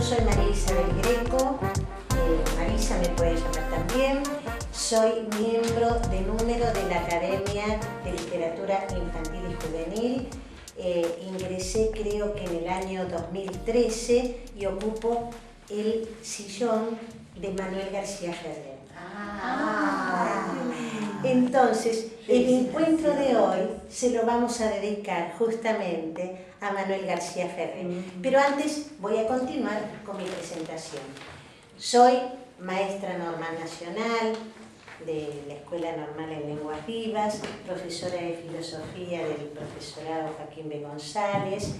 soy María Isabel Greco, Marisa me puede llamar también. Soy miembro de número de la Academia de Literatura Infantil y Juvenil. Ingresé creo que en el año 2013 y ocupo el sillón de Manuel García Ferrer. Entonces, el encuentro de hoy se lo vamos a dedicar justamente a Manuel García Ferrer. Pero antes voy a continuar con mi presentación. Soy maestra normal nacional de la Escuela Normal en Lenguas Vivas, profesora de filosofía del profesorado Joaquín B. González,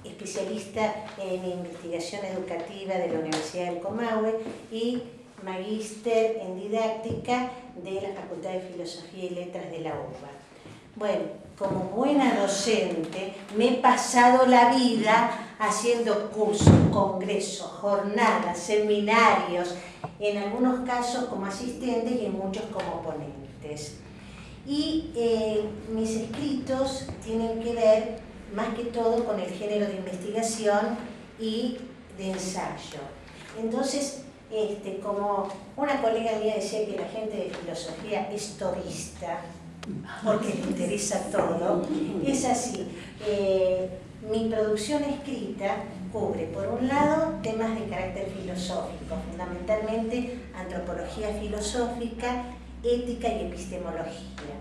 especialista en investigación educativa de la Universidad del Comahue y magíster en didáctica de la Facultad de Filosofía y Letras de la UBA. Bueno, como buena docente me he pasado la vida haciendo cursos, congresos, jornadas, seminarios, en algunos casos como asistentes y en muchos como ponentes. Y mis escritos tienen que ver más que todo con el género de investigación y de ensayo. Entonces, como una colega mía decía que la gente de filosofía es todista, porque le interesa todo, es así. Mi producción escrita cubre, por un lado, temas de carácter filosófico, fundamentalmente antropología filosófica, ética y epistemología.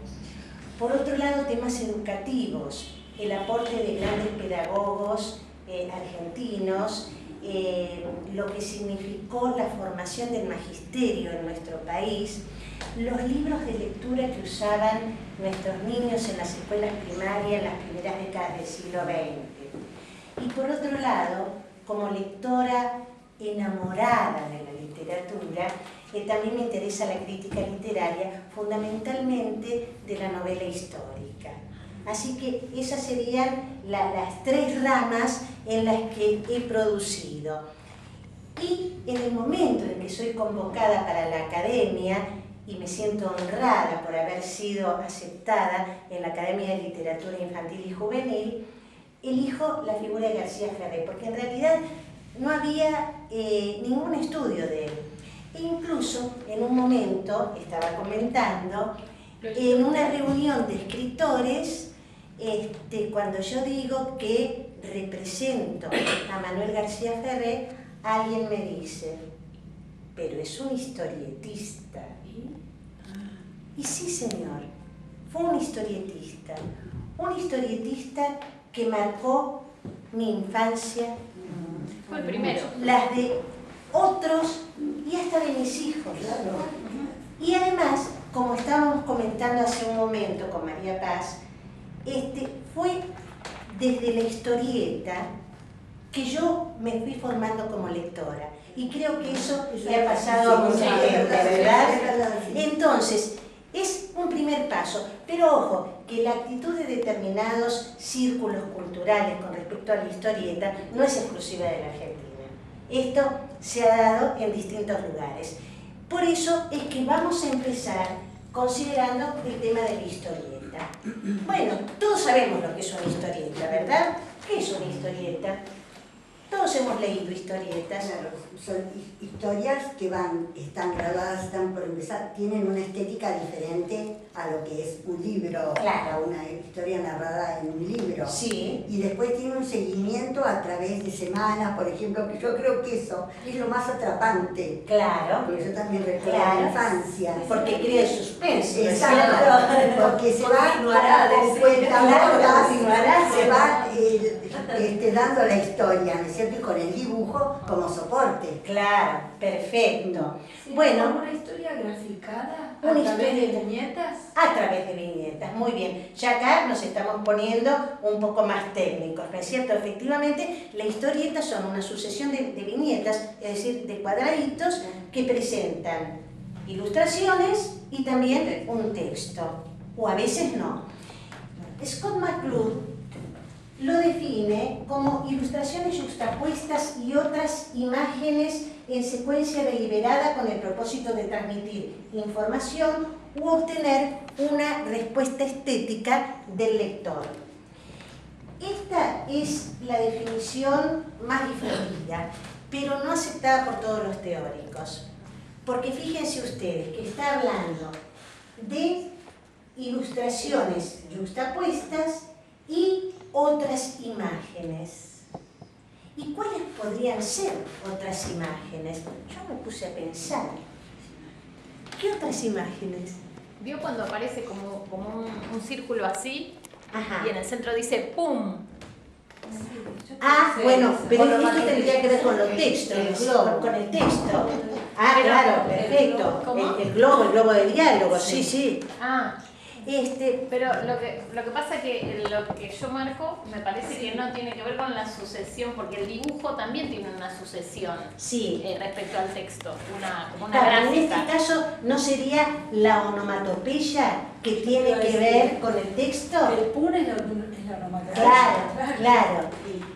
Por otro lado, temas educativos, el aporte de grandes pedagogos argentinos, lo que significó la formación del magisterio en nuestro país, los libros de lectura que usaban nuestros niños en las escuelas primarias en las primeras décadas del siglo XX. Y por otro lado, como lectora enamorada de la literatura, también me interesa la crítica literaria, fundamentalmente de la novela histórica. Así que esas serían las tres ramas en las que he producido. Y en el momento en que soy convocada para la academia, y me siento honrada por haber sido aceptada en la Academia de Literatura Infantil y Juvenil, elijo la figura de García Ferrer, porque en realidad no había ningún estudio de él. E incluso en un momento, estaba comentando, en una reunión de escritores, cuando yo digo que represento a Manuel García Ferrer, alguien me dice, pero es un historietista. Y sí, señor, fue un historietista que marcó mi infancia, fue el primero, las de otros y hasta de mis hijos. Y además, como estábamos comentando hace un momento con María Paz, fue desde la historieta que yo me fui formando como lectora. Y creo que eso le ha pasado a mucha gente, ¿verdad? Entonces, es un primer paso, pero ojo, que la actitud de determinados círculos culturales con respecto a la historieta no es exclusiva de la Argentina. Esto se ha dado en distintos lugares. Por eso es que vamos a empezar considerando el tema de la historieta. Bueno, todos sabemos lo que es una historieta, ¿verdad? ¿Qué es una historieta? Todos hemos leído historietas. Claro, son historias que están grabadas, están por empezar, tienen una estética diferente a lo que es un libro, claro, una historia narrada en un libro. Sí. Y después tiene un seguimiento a través de semanas, por ejemplo, que yo creo que eso es lo más atrapante. Claro. Porque yo también recuerdo la infancia. Porque crea suspense. Exacto, porque se va se va dando la historia, ¿no es cierto? Y con el dibujo como soporte. Claro, perfecto. Sí, bueno, ¿una historia graficada a una través historia de viñetas? A través de viñetas, muy bien. Ya acá nos estamos poniendo un poco más técnicos, ¿no es cierto? Efectivamente, las historietas son una sucesión de viñetas, es decir, de cuadraditos que presentan ilustraciones y también un texto, o a veces no. Scott McCloud lo define como ilustraciones yuxtapuestas y otras imágenes en secuencia deliberada con el propósito de transmitir información u obtener una respuesta estética del lector. esta es la definición más difundida, pero no aceptada por todos los teóricos. Porque fíjense ustedes que está hablando de ilustraciones yuxtapuestas y otras imágenes. ¿Y cuáles podrían ser otras imágenes? Yo me puse a pensar. ¿Qué otras imágenes? ¿Vio cuando aparece como un círculo así? Ajá. Y en el centro dice ¡pum! Ah, bueno, pero esto tendría que ver con los textos, con el texto. Ah, Pero- claro, perfecto. ¿Cómo? El globo de diálogo, sí, sí. Ah, Este, pero lo que pasa es que lo que yo marco me parece que no tiene que ver con la sucesión, porque el dibujo también tiene una sucesión sí. respecto al texto, como una Claro, en gráfica. este caso no sería la onomatopeya que tiene que ver con el texto. El pun es la onomatopeya. Claro.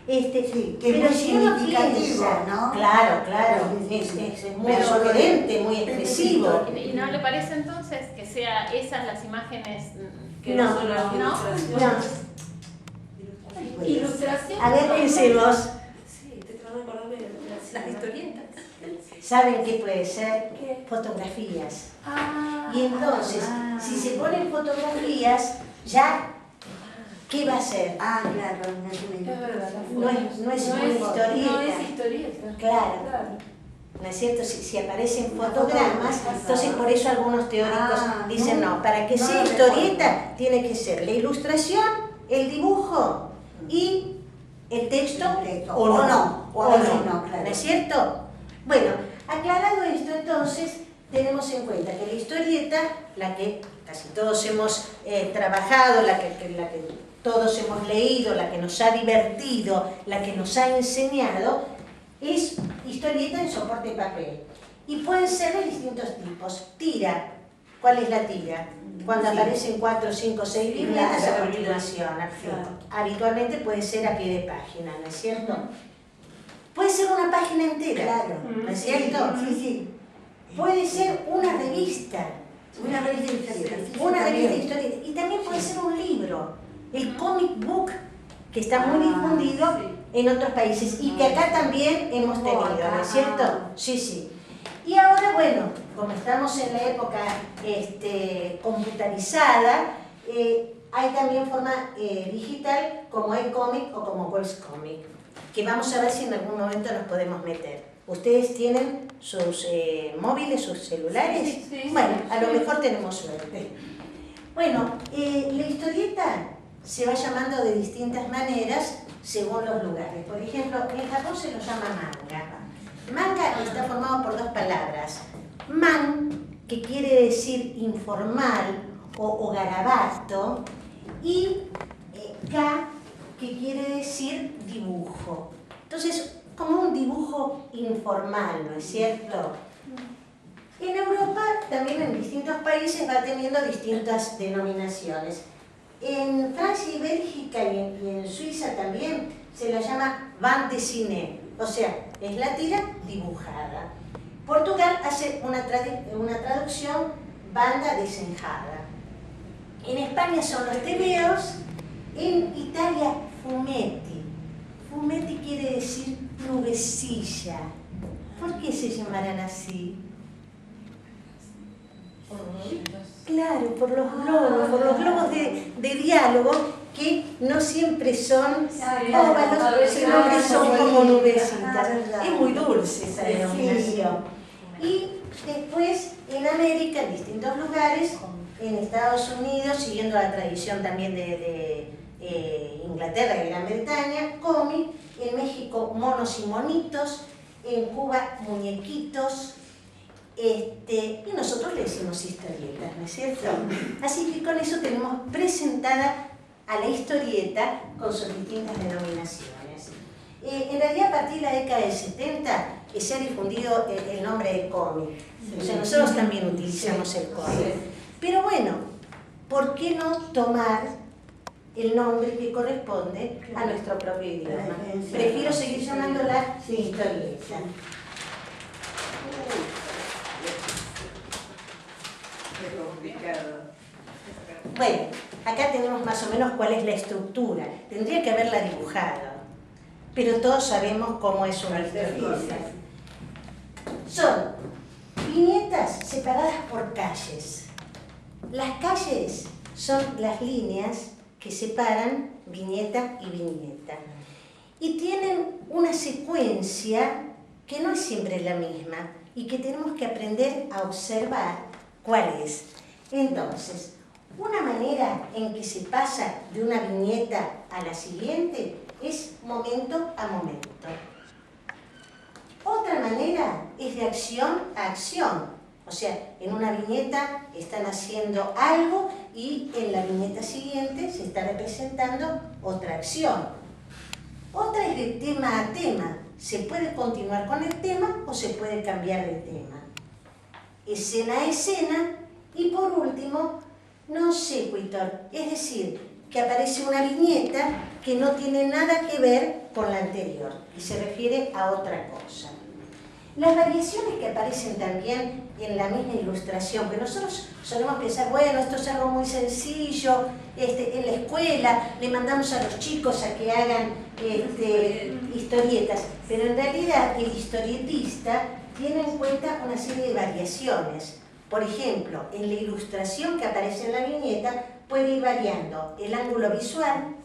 Sí, que es pero muy si uno significativo, piensa, ¿no? Claro, Sí, es sí, sí. muy Pero- sugerente, muy expresivo. ¿Y no le parece entonces que sea esas las imágenes que No, son las no. ilustraciones? Ilustración. A ver, pensemos, Sí, estoy tratando de acordarme de las historietas. ¿saben qué puede ser? ¿Qué? Fotografías. Ah, Y entonces, si se ponen fotografías, ya, ¿qué va a ser? Ah, claro, no es una es verdad. No es una historieta. No es historieta. Claro. ¿No es cierto? Si aparecen fotogramas, entonces por eso algunos teóricos dicen no, para que no sea lo historieta tiene que ser la ilustración, el dibujo y el texto, El texto, o no, o no, claro. ¿no es cierto? Bueno, aclarado esto entonces, tenemos en cuenta que la historieta, la que casi todos hemos trabajado, la que todos hemos leído, la que nos ha divertido, la que nos ha enseñado, es historieta en soporte papel. Y pueden ser de distintos tipos. Tira. ¿Cuál es la tira? Cuando Sí. aparecen 4, 5, 6 viñetas a Claro. continuación. Claro. Habitualmente puede ser a pie de página, ¿no es cierto? Puede ser una página entera, Claro. ¿no es cierto? Sí, sí. Puede ser una revista, Una revista de historietas. Sí, una sí, revista de también. historieta. Y también puede ser un libro, el comic book, que está muy Ah, difundido en otros países y que acá también hemos tenido, ¿no es cierto? Sí, sí. Y ahora, bueno, como estamos en la época computarizada, hay también forma digital como iComic o como Wells Comic, que vamos a ver si en algún momento nos podemos meter. ¿Ustedes tienen sus móviles, sus celulares? Sí, sí, Bueno, sí, a lo sí. mejor tenemos suerte. Bueno, la historieta se va llamando de distintas maneras según los lugares. Por ejemplo, en Japón se lo llama manga. Manga está formado por dos palabras. Man, que quiere decir informal o garabato, y ka, que quiere decir dibujo. Entonces, como un dibujo informal, ¿no es cierto? En Europa, también en distintos países, va teniendo distintas denominaciones. En Francia y Bélgica y en Suiza también se la llama bande dessinée, o sea, es la tira dibujada. Portugal hace una traducción banda desenjada. En España son los tebeos, en Italia fumetti. Fumetti quiere decir nubecilla. ¿Por qué se llamarán así? Claro, por los globos de diálogo que no siempre son óvalos, sino que son como nubecitas. Es muy dulce esa denominación. Y después en América, en distintos lugares, en Estados Unidos, siguiendo la tradición también de Inglaterra y Gran Bretaña, cómic, en México monos y monitos, en Cuba muñequitos, y nosotros le decimos historietas, ¿no es cierto? Así que con eso tenemos presentada a la historieta con sus distintas denominaciones. En realidad, a partir de la década del 70 se ha difundido el nombre de cómic. O sea, nosotros también utilizamos el cómic. Pero bueno, ¿por qué no tomar el nombre que corresponde a nuestro propio idioma? Prefiero seguir llamándola historieta. Qué complicado. Bueno, acá tenemos más o menos cuál es la estructura. Tendría que haberla dibujado, pero todos sabemos cómo es una historieta. Son viñetas separadas por calles. Las calles son las líneas que separan viñeta y viñeta. Y tienen una secuencia que no es siempre la misma y que tenemos que aprender a observar cuál es. Entonces, una manera en que se pasa de una viñeta a la siguiente es momento a momento. Otra manera es de acción a acción. O sea, en una viñeta están haciendo algo y en la viñeta siguiente se está representando otra acción. Otra es de tema a tema. Se puede continuar con el tema o se puede cambiar de tema. Escena a escena y por último, non sequitur, es decir, que aparece una viñeta que no tiene nada que ver con la anterior y se refiere a otra cosa. Las variaciones que aparecen también en la misma ilustración, que nosotros solemos pensar, bueno, esto es algo muy sencillo, en la escuela le mandamos a los chicos a que hagan historietas, pero en realidad el historietista tiene en cuenta una serie de variaciones. Por ejemplo, en la ilustración que aparece en la viñeta puede ir variando el ángulo visual,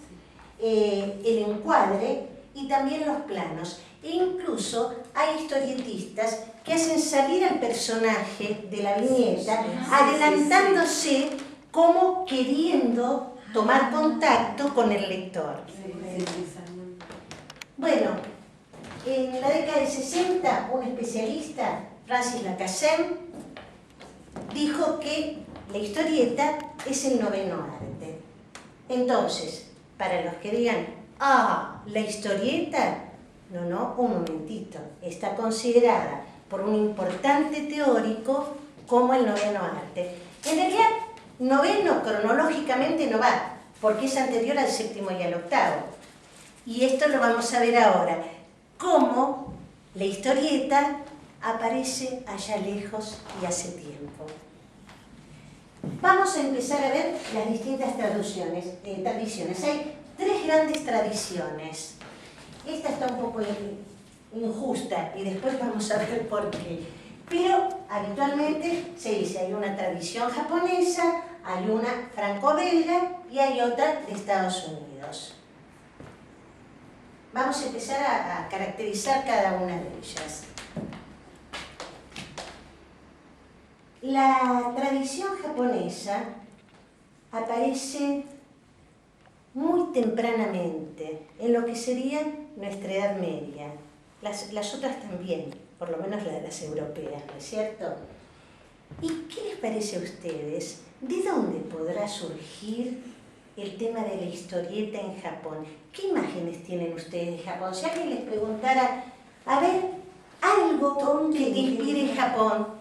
el encuadre y también los planos. E incluso hay historietistas que hacen salir al personaje de la viñeta adelantándose como queriendo tomar contacto con el lector. Bueno, en la década del 60 un especialista, Francis Lacassagne, dijo que la historieta es el noveno arte. Entonces, para los que digan, la historieta, no, un momentito, está considerada por un importante teórico como el noveno arte. En realidad, noveno cronológicamente no va, porque es anterior al séptimo y al octavo. Y esto lo vamos a ver ahora, cómo la historieta aparece allá lejos y hace tiempo. Vamos a empezar a ver las distintas tradiciones. Hay tres grandes tradiciones. Esta está un poco injusta y después vamos a ver por qué. Pero habitualmente se dice, hay una tradición japonesa, hay una franco-belga y hay otra de Estados Unidos. Vamos a empezar a caracterizar cada una de ellas. La tradición japonesa aparece muy tempranamente, en lo que sería nuestra Edad Media. Las otras también, por lo menos las europeas, ¿no es cierto? ¿Y qué les parece a ustedes? ¿De dónde podrá surgir el tema de la historieta en Japón? ¿Qué imágenes tienen ustedes de Japón? Si alguien les preguntara, a ver, algo que te inspire en Japón.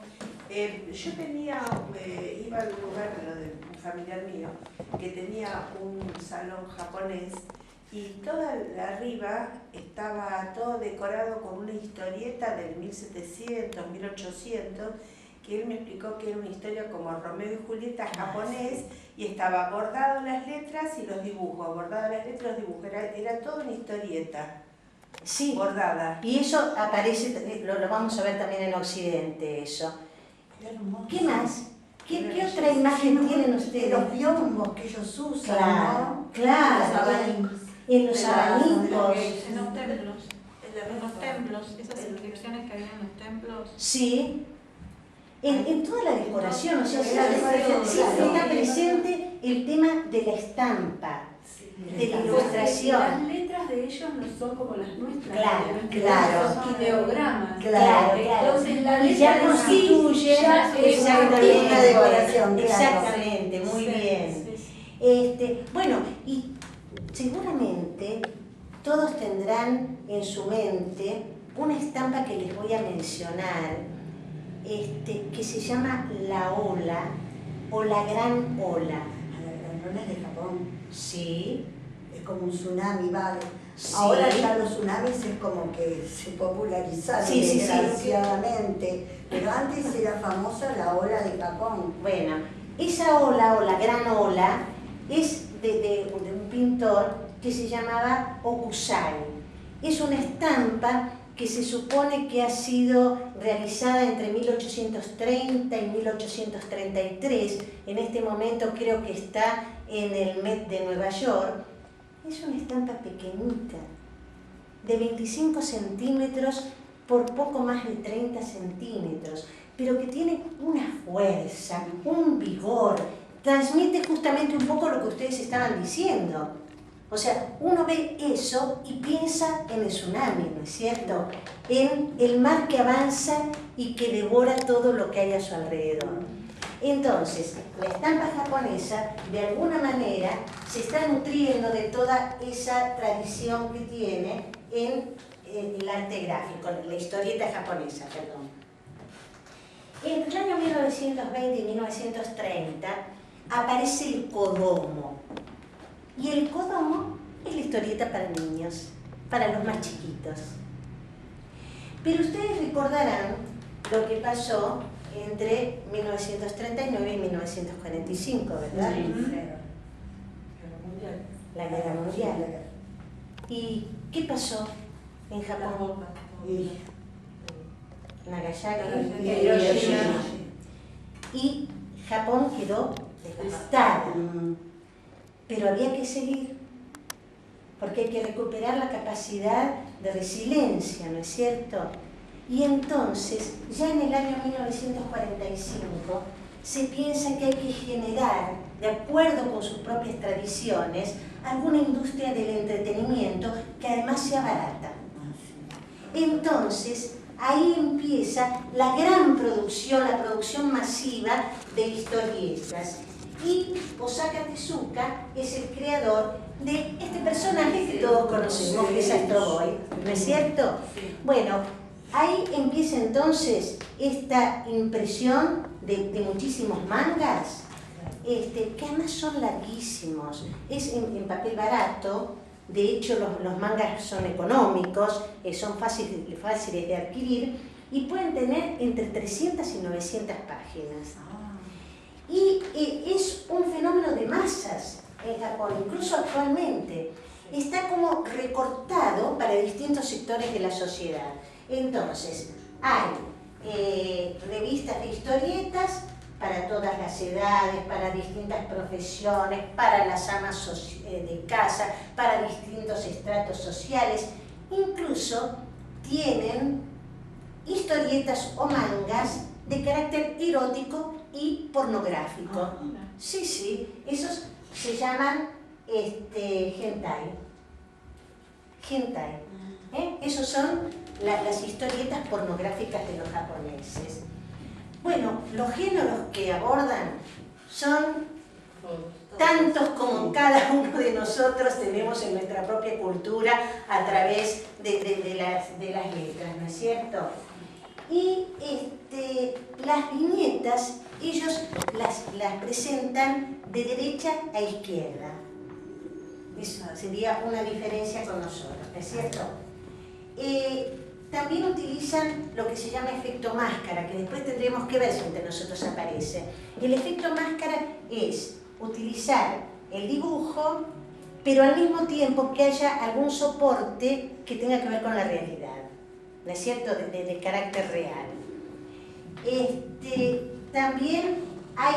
Yo iba al lugar de un familiar mío que tenía un salón japonés y toda arriba estaba todo decorado con una historieta del 1700, 1800, que él me explicó que era una historia como Romeo y Julieta japonés y estaba bordado las letras y los dibujos, bordado las letras y los dibujos, era toda una historieta. Sí, bordada. Y eso aparece, lo vamos a ver también en Occidente, eso. ¿Qué más? ¿Qué otra imagen tienen ustedes? Los biombos que ellos usan, Claro, ¿no? claro. Los abanicos. En los abanicos. En los templos, esas inscripciones que había en los templos. Sí. En toda la decoración, o sea, La decoración, siempre claro. está presente el tema de la estampa, de la ilustración. Las letras de ellos no son como las nuestras. Claro, obviamente, claro. son ideogramas. Claro, Entonces la Y ya letra en sí constituye ya es exactamente una decoración, claro. Exactamente, muy Sí, bien. sí, sí. Bueno, y seguramente todos tendrán en su mente una estampa que les voy a mencionar, que se llama la ola o la gran ola. La gran ola es de Japón. Sí. Es como un tsunami, vale. Sí. Ahora ya los tsunamis es como que se popularizaron Sí. desgraciadamente. Pero antes era famosa la ola de Japón. Bueno, esa ola o la gran ola es de un pintor que se llamaba Hokusai. Es una estampa que se supone que ha sido realizada entre 1830 y 1833. En este momento creo que está en el Met de Nueva York. Es una estampa pequeñita, de 25 centímetros por poco más de 30 centímetros, pero que tiene una fuerza, un vigor, transmite justamente un poco lo que ustedes estaban diciendo. O sea, uno ve eso y piensa en el tsunami, ¿no es cierto? En el mar que avanza y que devora todo lo que hay a su alrededor. Entonces, la estampa japonesa, de alguna manera, se está nutriendo de toda esa tradición que tiene en el arte gráfico, la historieta japonesa, perdón. Entre el año 1920 y 1930 aparece el Kodomo. Y el Kodomo es la historieta para niños, para los más chiquitos. Pero ustedes recordarán lo que pasó entre 1939 y 1945, ¿verdad? La Guerra Mundial. ¿Y qué pasó en Japón? Nagasaki y Hiroshima. Y Japón quedó devastada. Pero había que seguir, porque hay que recuperar la capacidad de resiliencia, ¿no es cierto? Y entonces, ya en el año 1945, se piensa que hay que generar, de acuerdo con sus propias tradiciones, alguna industria del entretenimiento que además sea barata. Entonces, ahí empieza la gran producción, la producción masiva de historietas. Y Osaka Tezuka es el creador de este personaje que todos conocemos, que es Astro Boy, ¿no es cierto? Bueno, ahí empieza entonces esta impresión de muchísimos mangas, que además son larguísimos, es en papel barato. De hecho los mangas son económicos, son fáciles de adquirir y pueden tener entre 300 y 900 páginas. Y es un fenómeno de masas en Japón, incluso actualmente. Está como recortado para distintos sectores de la sociedad. Entonces, hay revistas de historietas para todas las edades, para distintas profesiones, para las amas de casa, para distintos estratos sociales. Incluso tienen historietas o mangas de carácter erótico y pornográfico. Sí, esos se llaman hentai. Esos son las historietas pornográficas de los japoneses. Bueno, los géneros que abordan son tantos como cada uno de nosotros tenemos en nuestra propia cultura a través de las letras, ¿no es cierto? Y las viñetas, ellos las presentan de derecha a izquierda. Eso sería una diferencia con nosotros, ¿no es cierto? También utilizan lo que se llama efecto máscara, que después tendremos que ver si entre nosotros aparece. El efecto máscara es utilizar el dibujo, pero al mismo tiempo que haya algún soporte que tenga que ver con la realidad, ¿no es cierto?, de carácter real. También hay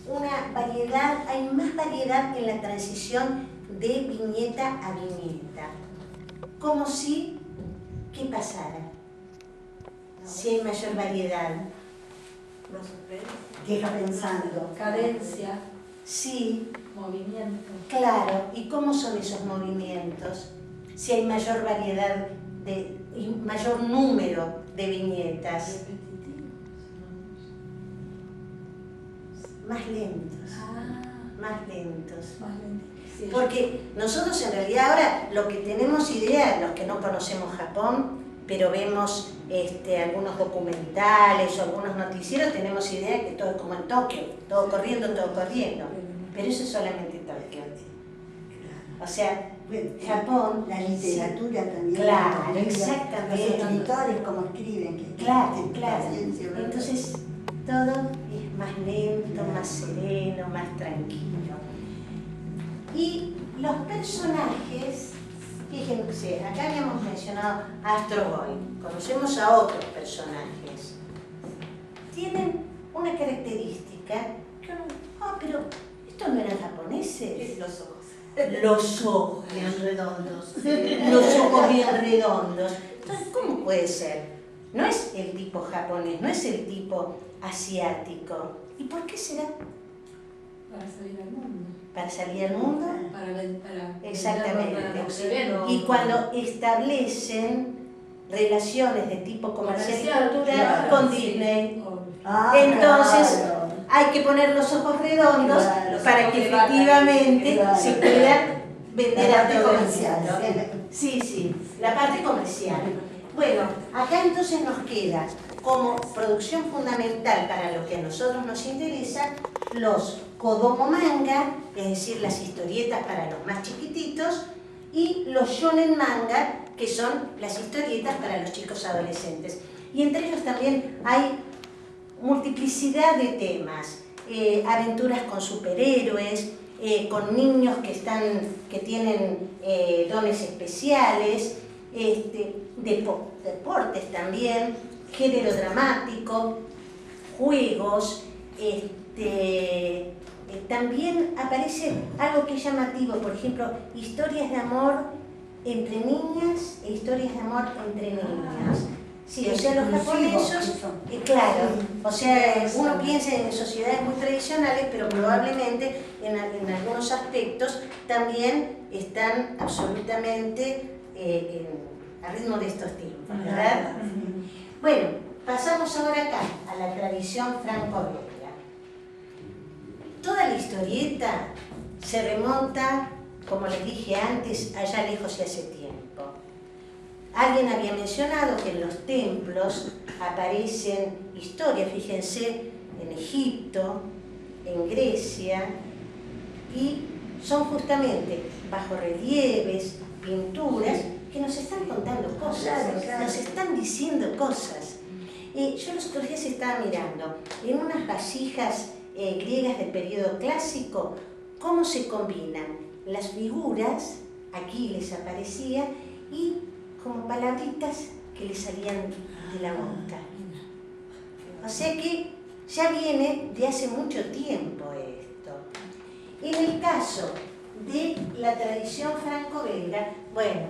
una variedad, hay más variedad en la transición de viñeta a viñeta. Como si, ¿qué pasara? Si hay mayor variedad. Deja pensando. Cadencia, Sí, movimiento. claro. ¿Y cómo son esos movimientos? Si hay mayor variedad y mayor número de viñetas. Más lentos, más lentos. Sí. Porque nosotros en realidad ahora lo que tenemos idea, los que no conocemos Japón, pero vemos algunos documentales o algunos noticieros, tenemos idea que todo es como en Tokio, todo corriendo, pero eso es solamente Tokio. Claro. O sea, Bueno, Japón, la literatura también. Claro, los exactamente. Los escritores, como escriben. claro. Paciencia, ¿verdad? Entonces todo es más lento, más sereno, más tranquilo. Y los personajes, fíjense, acá habíamos mencionado a Astro Boy, conocemos a otros personajes. Tienen una característica que pero estos no eran japoneses. Los ojos. Los ojos. Bien redondos. Los ojos bien redondos. Entonces, ¿cómo puede ser? No es el tipo japonés, no es el tipo asiático. ¿Y por qué será? Para salir al mundo. Para salir al mundo. Para Exactamente. para Occidente. Y cuando establecen relaciones de tipo comercial y Comercial, cultural claro, con sí. Disney, Ah, entonces claro. hay que poner los ojos redondos Claro, para que efectivamente claro. se puedan vender La a parte todo el comercial, mundo. Sí, sí, la parte comercial. Bueno, acá entonces nos queda como producción fundamental para lo que a nosotros nos interesa los Kodomo manga, es decir, las historietas para los más chiquititos, y los shonen manga, que son las historietas para los chicos adolescentes. Y entre ellos también hay multiplicidad de temas, aventuras con superhéroes, con niños que tienen dones especiales, deportes también, género dramático, juegos, también aparece algo que es llamativo, por ejemplo, historias de amor entre niñas e historias de amor entre niñas. Sí, o sea, los japoneses, claro, o sea, uno piensa en sociedades muy tradicionales, pero probablemente en algunos aspectos también están absolutamente a ritmo de estos tiempos, ¿verdad? Bueno, pasamos ahora acá, a la tradición franco-belga. Toda la historieta se remonta, como les dije antes, allá lejos y hace tiempo. Alguien había mencionado que en los templos aparecen historias, fíjense, en Egipto, en Grecia, y son justamente bajorrelieves, pinturas, que nos están contando cosas, nos están diciendo cosas. Yo los otros días estaba mirando en unas vasijas griegas del periodo clásico, cómo se combinan las figuras, aquí les aparecía, y como palabritas que le salían de la boca. O sea que ya viene de hace mucho tiempo esto. En el caso de la tradición franco-belga, bueno,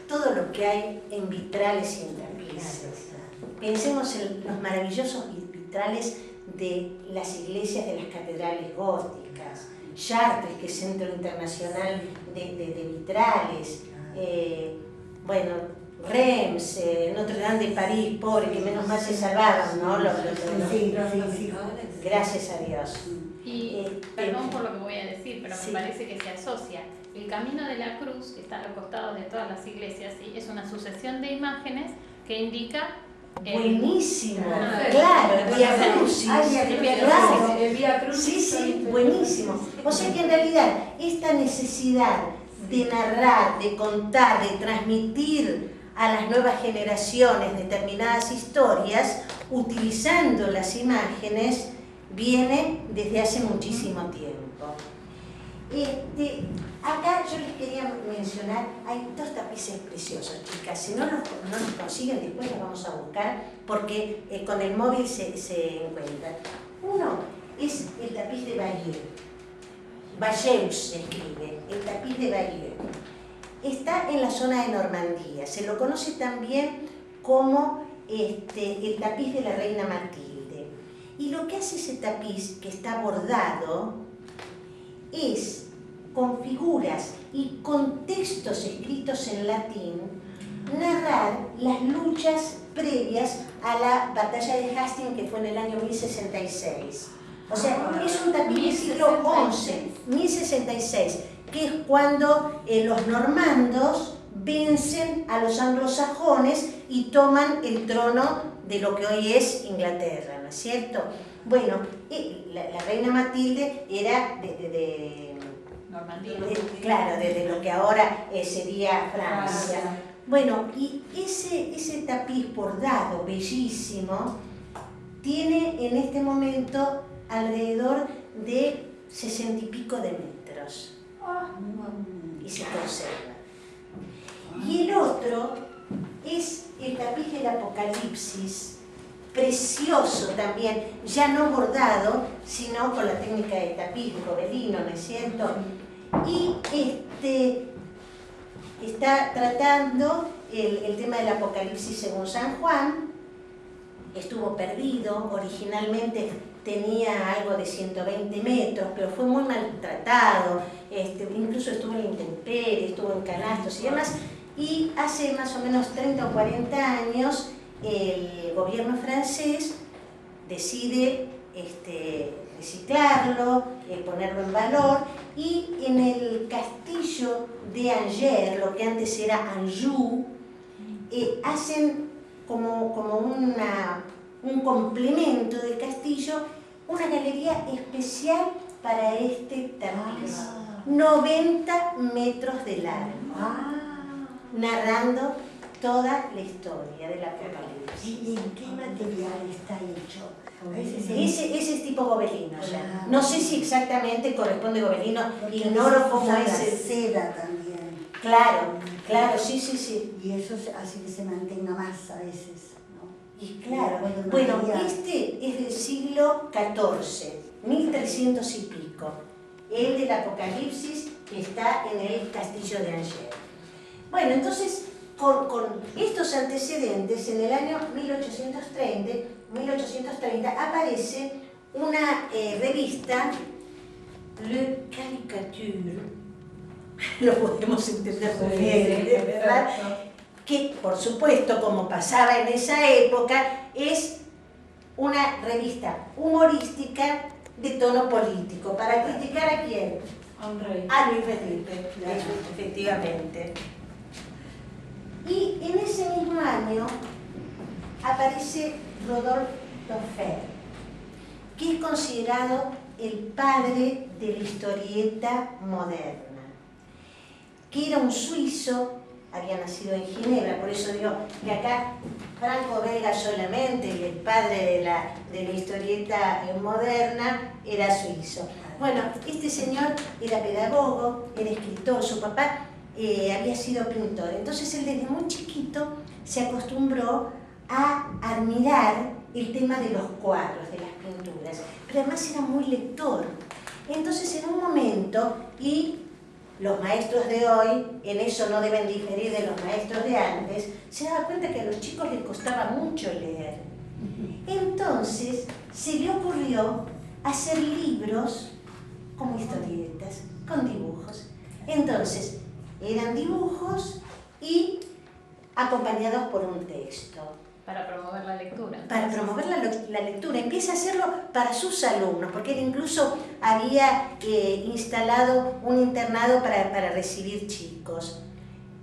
todo lo que hay en vitrales y en tapices. Pensemos en los maravillosos vitrales de las iglesias de las catedrales góticas, Chartres, que es Centro Internacional de Vitrales, bueno, Reims, Notre Dame de París, pobre, que menos mal se salvaron, ¿no? Sí. Gracias a Dios. Y perdón por lo que voy a decir, pero me parece que se asocia. El Camino de la Cruz, que está a los costados de todas las iglesias, ¿sí? Es una sucesión de imágenes que indica... Buenísimo, claro, el Vía Crucis. El Vía Crucis. Sí, buenísimo. O sea que en realidad esta necesidad de narrar, de contar, de transmitir a las nuevas generaciones determinadas historias, utilizando las imágenes, viene desde hace muchísimo tiempo. Acá yo les quería mencionar, hay dos tapices preciosos, chicas. Si no los consiguen, después los vamos a buscar, porque con el móvil se encuentran. Uno es el tapiz de Bayeux. Bayeux se escribe, el tapiz de Bayeux. Está en la zona de Normandía. Se lo conoce también como el tapiz de la reina Matilde. Y lo que hace ese tapiz, que está bordado, es con figuras y con textos escritos en latín, narrar las luchas previas a la batalla de Hastings, que fue en el año 1066. O sea, es un tapiz del siglo XI, 1066, que es cuando los normandos vencen a los anglosajones y toman el trono de lo que hoy es Inglaterra, ¿no es cierto? Bueno, la reina Matilde era Normandía. Claro, desde lo que ahora sería Francia. Bueno, y ese tapiz bordado, bellísimo, tiene en este momento alrededor de 60 y pico de metros. y se conserva. Y el otro es el tapiz del Apocalipsis, precioso también, ya no bordado, sino con la técnica de tapiz de gobelino, ¿no es cierto? Y está tratando el tema del Apocalipsis según San Juan. Estuvo perdido, originalmente tenía algo de 120 metros, pero fue muy maltratado, incluso estuvo en la intemperie, estuvo en canastos y demás, y hace más o menos 30 o 40 años el gobierno francés decide reciclarlo, ponerlo en valor, y en el castillo de Angers, lo que antes era Anjou, hacen como un complemento del castillo, una galería especial para este tapiz, 90 metros de largo, narrando toda la historia del Apocalipsis. ¿Y en qué material está hecho? Ese es tipo gobelino ya. No sé si exactamente corresponde gobelino, ignoro cómo es el... Seda también. Claro, sí. Y eso hace que se mantenga más a veces, ¿no? Y claro, bueno, este es del siglo XIV, 1300 y pico. El del Apocalipsis está en el castillo de Angers. Bueno, entonces, con estos antecedentes, en el año 1830 aparece una revista, Le Caricature, lo podemos entender muy bien, ¿verdad? Que, por supuesto, como pasaba en esa época, es una revista humorística de tono político. ¿Para criticar a quién? A un rey. A Luis Felipe, efectivamente. Y en ese mismo año aparece Rodolphe Daufer, que es considerado el padre de la historieta moderna, que era un suizo, había nacido en Ginebra, por eso digo que acá franco-belga solamente, y el padre de la historieta moderna era suizo. Bueno, este señor era pedagogo, era escritor, su papá había sido pintor, entonces él desde muy chiquito se acostumbró a admirar el tema de los cuadros, de las pinturas, pero además era muy lector. Entonces en un momento, y los maestros de hoy en eso no deben diferir de los maestros de antes, se daba cuenta que a los chicos les costaba mucho leer. Entonces se le ocurrió hacer libros como historietas, con dibujos. Entonces, eran dibujos y acompañados por un texto. Para promover la lectura. Para promover la lectura. Empieza a hacerlo para sus alumnos, porque él incluso había instalado un internado para recibir chicos.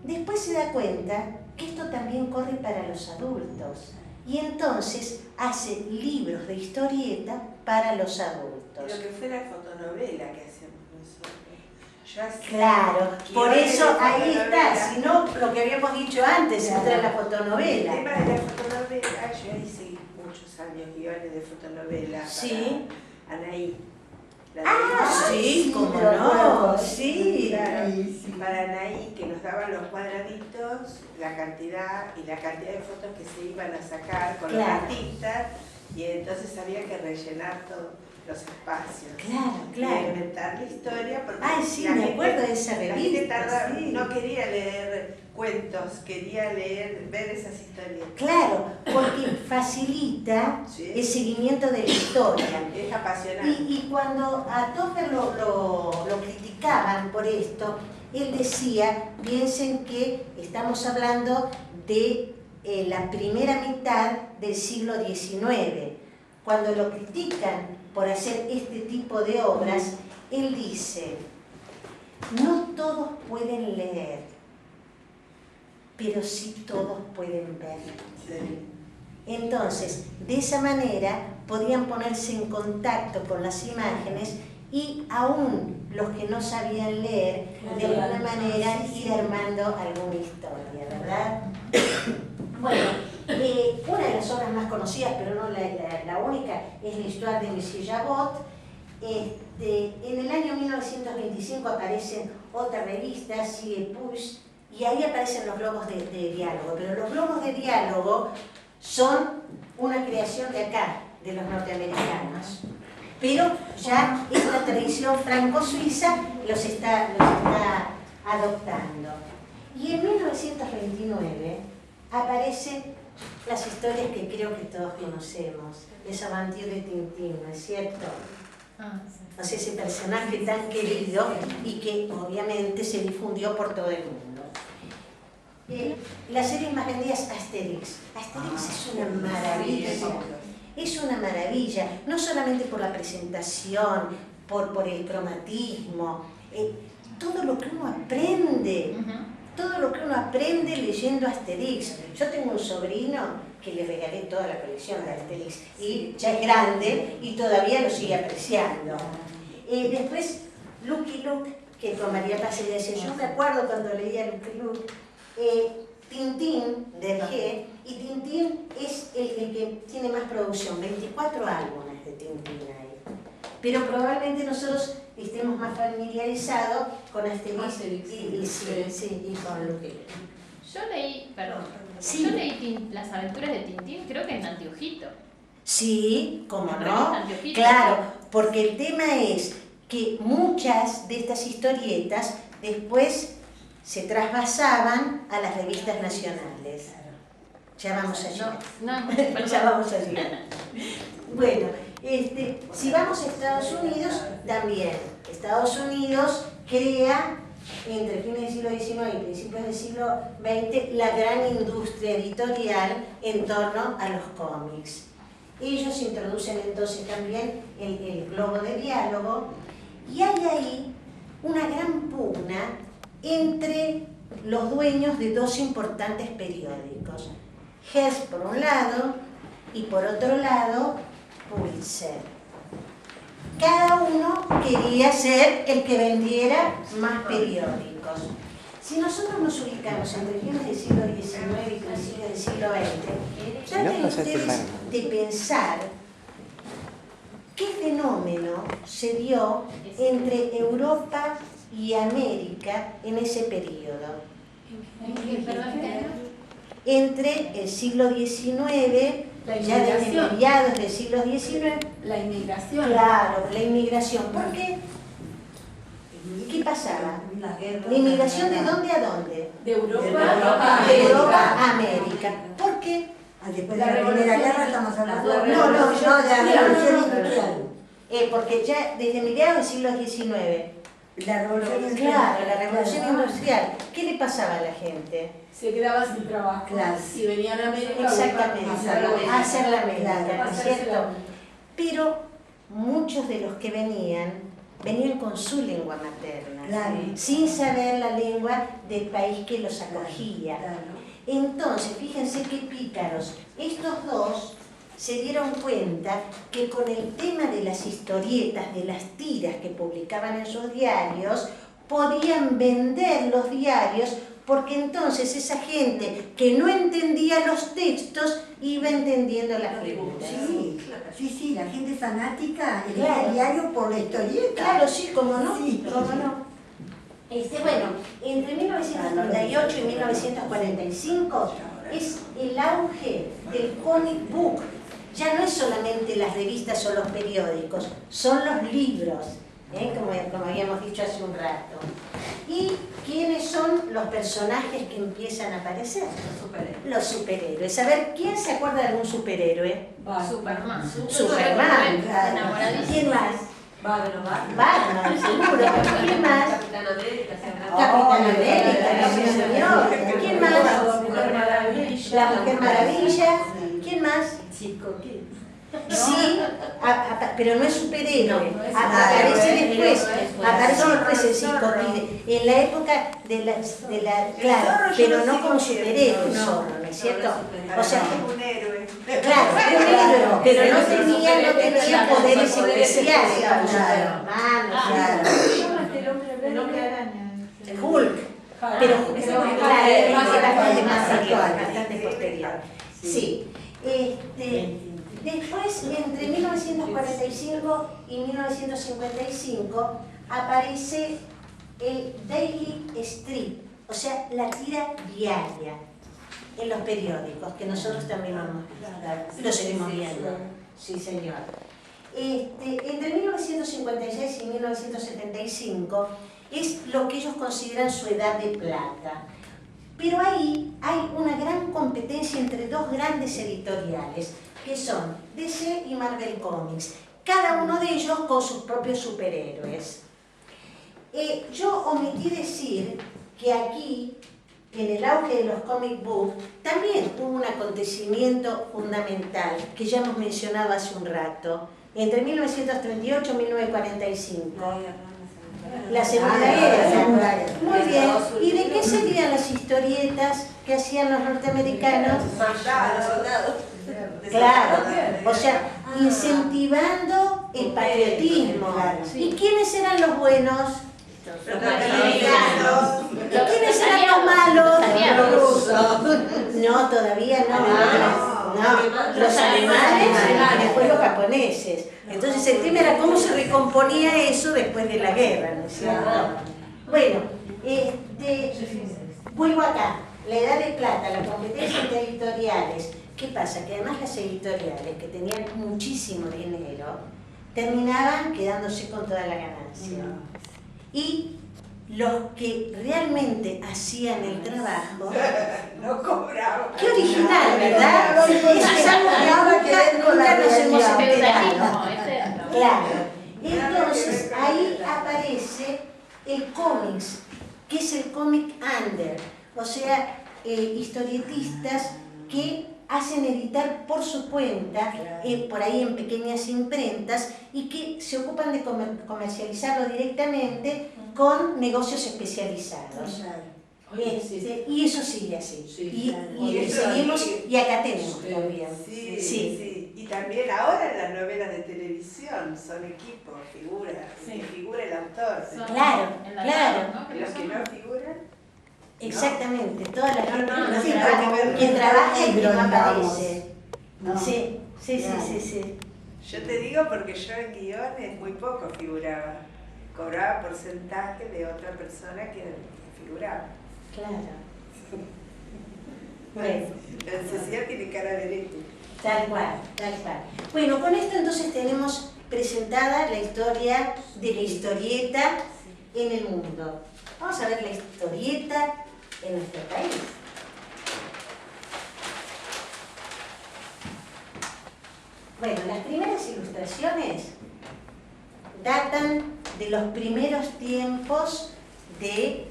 Después se da cuenta que esto también corre para los adultos. Y entonces hace libros de historieta para los adultos. Lo que fue la fotonovela que hacemos nosotros. Claro, por eso ahí está, si no lo que habíamos dicho antes, entra la fotonovela. El tema de la fotonovela, yo hice muchos años guiones de fotonovela Sí. para Anaí. Sí, cómo no, sí. Claro, para Anaí, que nos daban los cuadraditos, la cantidad de fotos que se iban a sacar con los artistas, y entonces había que rellenar todos los espacios. Claro. Y inventar la historia, porque sí, me acuerdo de esa revista. No quería leer cuentos, quería ver esas historias. Claro, porque facilita el seguimiento de la historia. Es apasionante. Y cuando a Daufer lo criticaban por esto, él decía, piensen que estamos hablando de la primera mitad del siglo XIX. Cuando lo critican por hacer este tipo de obras, él dice, no todos pueden leer, pero sí todos pueden ver. Sí. Entonces, de esa manera podían ponerse en contacto con las imágenes y aún los que no sabían leer, de alguna manera ir armando alguna historia, ¿verdad? Bueno, una de las obras más conocidas, pero no la única, es la Histoire de Monsieur Jabot. En el año 1925 aparecen otras revistas, sigue Push, y ahí aparecen los globos de diálogo. Pero los globos de diálogo son una creación de acá, de los norteamericanos. Pero ya esta tradición franco-suiza los está adoptando. Y en 1929 aparecen las historias que creo que todos conocemos, Les Aventures de Tintín, ¿no es cierto? O sea, ese personaje tan querido y que obviamente se difundió por todo el mundo. La serie más vendida es Asterix. Asterix es una maravilla. Es una maravilla, no solamente por la presentación, por el cromatismo, todo lo que uno aprende. Todo lo que uno aprende leyendo Asterix. Yo tengo un sobrino que le regalé toda la colección de Asterix y ya es grande y todavía lo sigue apreciando. Después, Lucky Luke, que con María Paz le decía, yo me acuerdo cuando leía Lucky Luke, Tintín de Hergé, y Tintín es el que tiene más producción, 24 álbumes de Tintín ahí. Pero probablemente nosotros estemos más familiarizados con Asterix y con Lucky Luke. Yo leí, Sí. yo leí Las Aventuras de Tintín, creo que en anteojito. Sí, cómo Una no, revista anteojito. claro, porque el tema es que muchas de estas historietas después se trasvasaban a las revistas nacionales. Ya vamos allá. Ya vamos allá. Bueno, si vamos a Estados Unidos, también. Estados Unidos crea, entre fines del siglo XIX y principios del siglo XX, la gran industria editorial en torno a los cómics. Ellos introducen entonces también el globo de diálogo y hay ahí una gran pugna entre los dueños de dos importantes periódicos. Hearst por un lado y por otro lado Pulitzer. Cada uno quería ser el que vendiera más periódicos. Si nosotros nos ubicamos entre fines del siglo XIX y principios del siglo XX, traten ustedes de pensar qué fenómeno se dio entre Europa y América en ese periodo. Entre el siglo XIX, ya desde mediados del siglo XIX, la inmigración. Claro, la inmigración. ¿Por qué? ¿Qué pasaba? ¿La inmigración de dónde a dónde? De Europa De Europa a América. ¿Por qué? Después de la Primera Guerra estamos hablando de No, la Revolución Industrial. Porque ya desde mediados del siglo XIX, La Revolución Industrial. claro, la Revolución Industrial, ¿qué le pasaba a la gente? Se quedaba sin trabajo. Claro. Y venían a América Exactamente, a hacer la América, ¿no es cierto? Pero muchos de los que venían con su lengua materna, Claro. sin saber la lengua del país que los acogía. Claro. Entonces, fíjense qué pícaros. Estos dos se dieron cuenta que con el tema de las historietas, de las tiras que publicaban en sus diarios, podían vender los diarios porque entonces esa gente que no entendía los textos iba entendiendo las figuras. Sí, la gente fanática elige Claro. el diario por la historieta. Claro, sí, cómo no, Sí. cómo no. Bueno, entre 1938 y 1945 es el auge del comic book. Ya no es solamente las revistas o los periódicos, son los libros, como habíamos dicho hace un rato. ¿Y quiénes son los personajes que empiezan a aparecer? Los superhéroes. A ver, ¿quién se acuerda de algún superhéroe? Superman. Superman, claro. Enamoradísimo. ¿Quién más? Batman. Batman, seguro. ¿Quién más? Capitán América. Capitán América, sí, señor. ¿Quién más? La Mujer Maravilla. La Mujer Maravilla. ¿Quién más? Chico, ¿qué? Sí, pero no es superhéroe. Aparece después. Aparece después el Psicoquide. En la época de la claro, pero no como superhéroe solo, ¿no es cierto? O sea, un héroe. claro, era un héroe, pero no tenía poderes especiales como Superman, claro. El hombre araña. Hulk, pero claro, es bastante más actual, bastante posterior. Sí. Después, entre 1945 y 1955, aparece el Daily Strip, o sea, la tira diaria en los periódicos, que nosotros también lo seguimos viendo. Sí, señor. Entre 1956 y 1975 es lo que ellos consideran su edad de plata. Pero ahí hay una gran competencia entre dos grandes editoriales, que son DC y Marvel Comics, cada uno de ellos con sus propios superhéroes. Yo omití decir que aquí, en el auge de los comic books, también hubo un acontecimiento fundamental que ya hemos mencionado hace un rato, entre 1938 y 1945. La Segunda Guerra. Muy bien. ¿Y de qué serían las historietas que hacían los norteamericanos? Claro, o sea, incentivando el patriotismo. ¿Y quiénes eran los buenos? Los norteamericanos. ¿Y quiénes eran los malos? No, todavía no. No, los alemanes y después los japoneses. Entonces el tema era cómo se recomponía eso después de la guerra, ¿no es cierto? Bueno, vuelvo acá. La edad de plata, la competencia entre editoriales. ¿Qué pasa? Que además las editoriales que tenían muchísimo dinero terminaban quedándose con toda la ganancia. Y los que realmente hacían el trabajo no cobraban. Qué original, ¿verdad? Eso es algo que nunca nos hemos enterado. Claro. Entonces, ahí aparece el cómics, que es el cómic under, o sea, historietistas que hacen editar por su cuenta, por ahí en pequeñas imprentas, y que se ocupan de comercializarlo directamente con negocios especializados. Y eso sigue así. Y seguimos, y acá tenemos también. Sí. Y también ahora en las novelas de televisión son equipos, figuras, que figura el autor. Claro. Los que no figuran. Exactamente, todas las gente no, quien trabaja y quien no vamos. aparece. No. Sí. Yo te digo porque yo en guiones muy poco figuraba. Cobraba porcentaje de otra persona que figuraba. Claro. Bueno. La necesidad tiene cara de derecho. Tal cual. Bueno, con esto entonces tenemos presentada la historia de la historieta en el mundo. Vamos a ver la historieta en nuestro país. Bueno, las primeras ilustraciones datan de los primeros tiempos de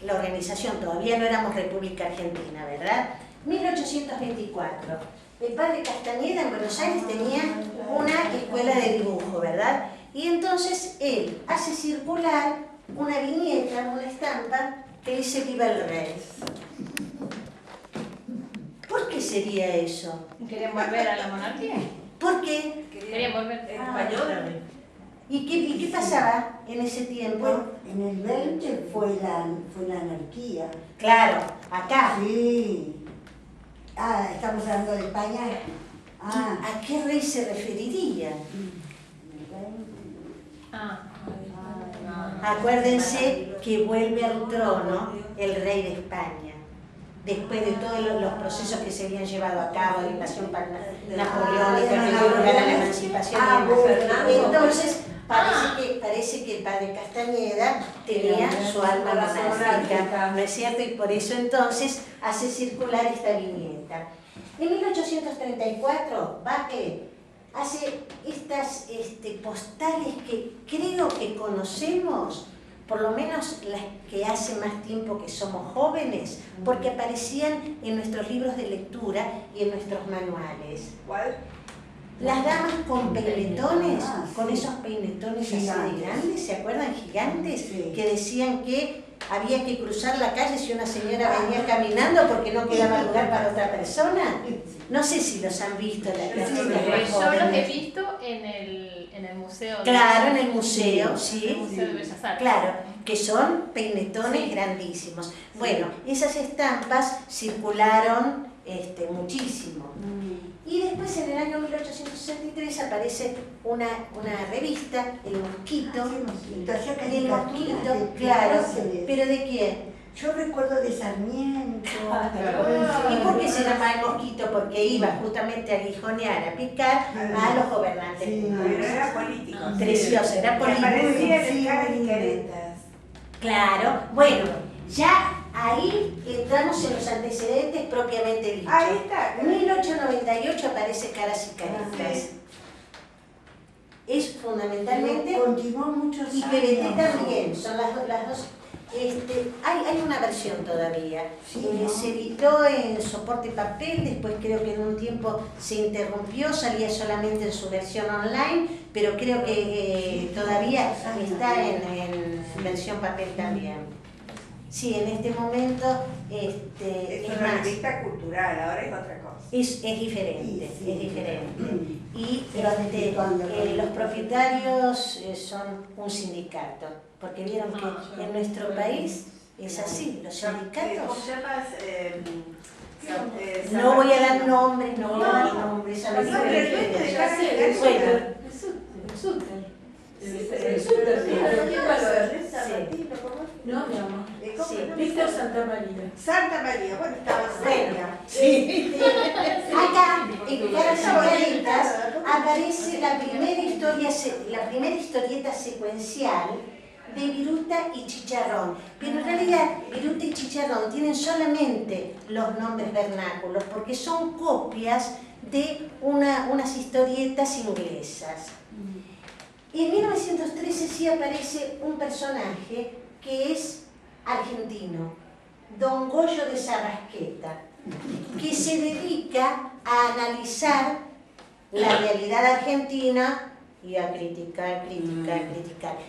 la organización. Todavía no éramos República Argentina, ¿verdad? 1824. El padre Castañeda en Buenos Aires tenía una escuela de dibujo, ¿verdad? Y entonces él hace circular una viñeta, una estampa que dice "Viva el Rey". ¿Por qué sería eso? ¿Querían volver a la monarquía? ¿Por qué? Querían volver español. ¿Y qué pasaba en ese tiempo? En el 20 fue la anarquía. Claro, acá. Sí. Estamos hablando de España. ¿A qué rey se referiría? Acuérdense que vuelve al trono el rey de España, después de todos los procesos que se habían llevado a cabo, la invasión napoleónica que dio lugar a la emancipación. Entonces, parece que el padre Castañeda tenía su alma monárquica, ¿no es cierto? Y por eso entonces hace circular esta viñeta. En 1834, Baque hace estas postales que creo que conocemos, por lo menos las que hace más tiempo que somos jóvenes, porque aparecían en nuestros libros de lectura y en nuestros manuales. ¿Cuál? Las damas con peinetones, con esos peinetones así de grandes, ¿se acuerdan? Gigantes, que decían que había que cruzar la calle si una señora venía caminando porque no quedaba lugar para otra persona. No sé si los han visto las chicas más Yo los jóvenes. he visto en el museo. Claro, en el museo, sí. En el Museo de Bellas Artes. Claro, que son peinetones grandísimos. Bueno, esas estampas circularon muchísimo. Y después en el año 1863 aparece una revista, El Mosquito. Hacía El caricaturas Mosquito, de claro. próceres. ¿Pero de quién? Yo recuerdo de Sarmiento. ¿Y por qué se llama El Mosquito? Porque iba justamente a aguijonear, a picar a los gobernantes. Sí. Pero era político. Precioso, era Que político. aparecía Sí, en caras y muy caretas. Claro, bueno, ya ahí entramos en los antecedentes propiamente dichos. Ahí está. En 1898 aparece Caras y Caretas. Sí. Es fundamentalmente, Continuó muchos y años. PBT también, son las dos. Hay una versión todavía. Sí, ¿no? Se editó en soporte papel, después creo que en un tiempo se interrumpió, salía solamente en su versión online, pero creo que todavía está en versión papel también. Sí, en este momento Es es una más, revista cultural, ahora es otra cosa. es diferente, Sí, sí. es diferente. Y Se va desvirtuando con los el- propietarios son un sindicato, porque vieron que en nuestro país es así, los ¿Cómo sindicatos. se llama? No voy a dar nombres, no voy a dar nombres. No, pero el dueño de Caras y Caretas. Bueno, ¿Quién valor? No, mi amor. Sí. Víctor Santa María. Santa María, bueno, estaba Bueno, cerca. acá en Caras y Caretas aparece la primera historieta secuencial de Viruta y Chicharrón. Pero en realidad Viruta y Chicharrón tienen solamente los nombres vernáculos porque son copias de unas historietas inglesas. En 1913 sí aparece un personaje que es argentino, Don Goyo de Sarrasqueta, que se dedica a analizar la realidad argentina y a criticar.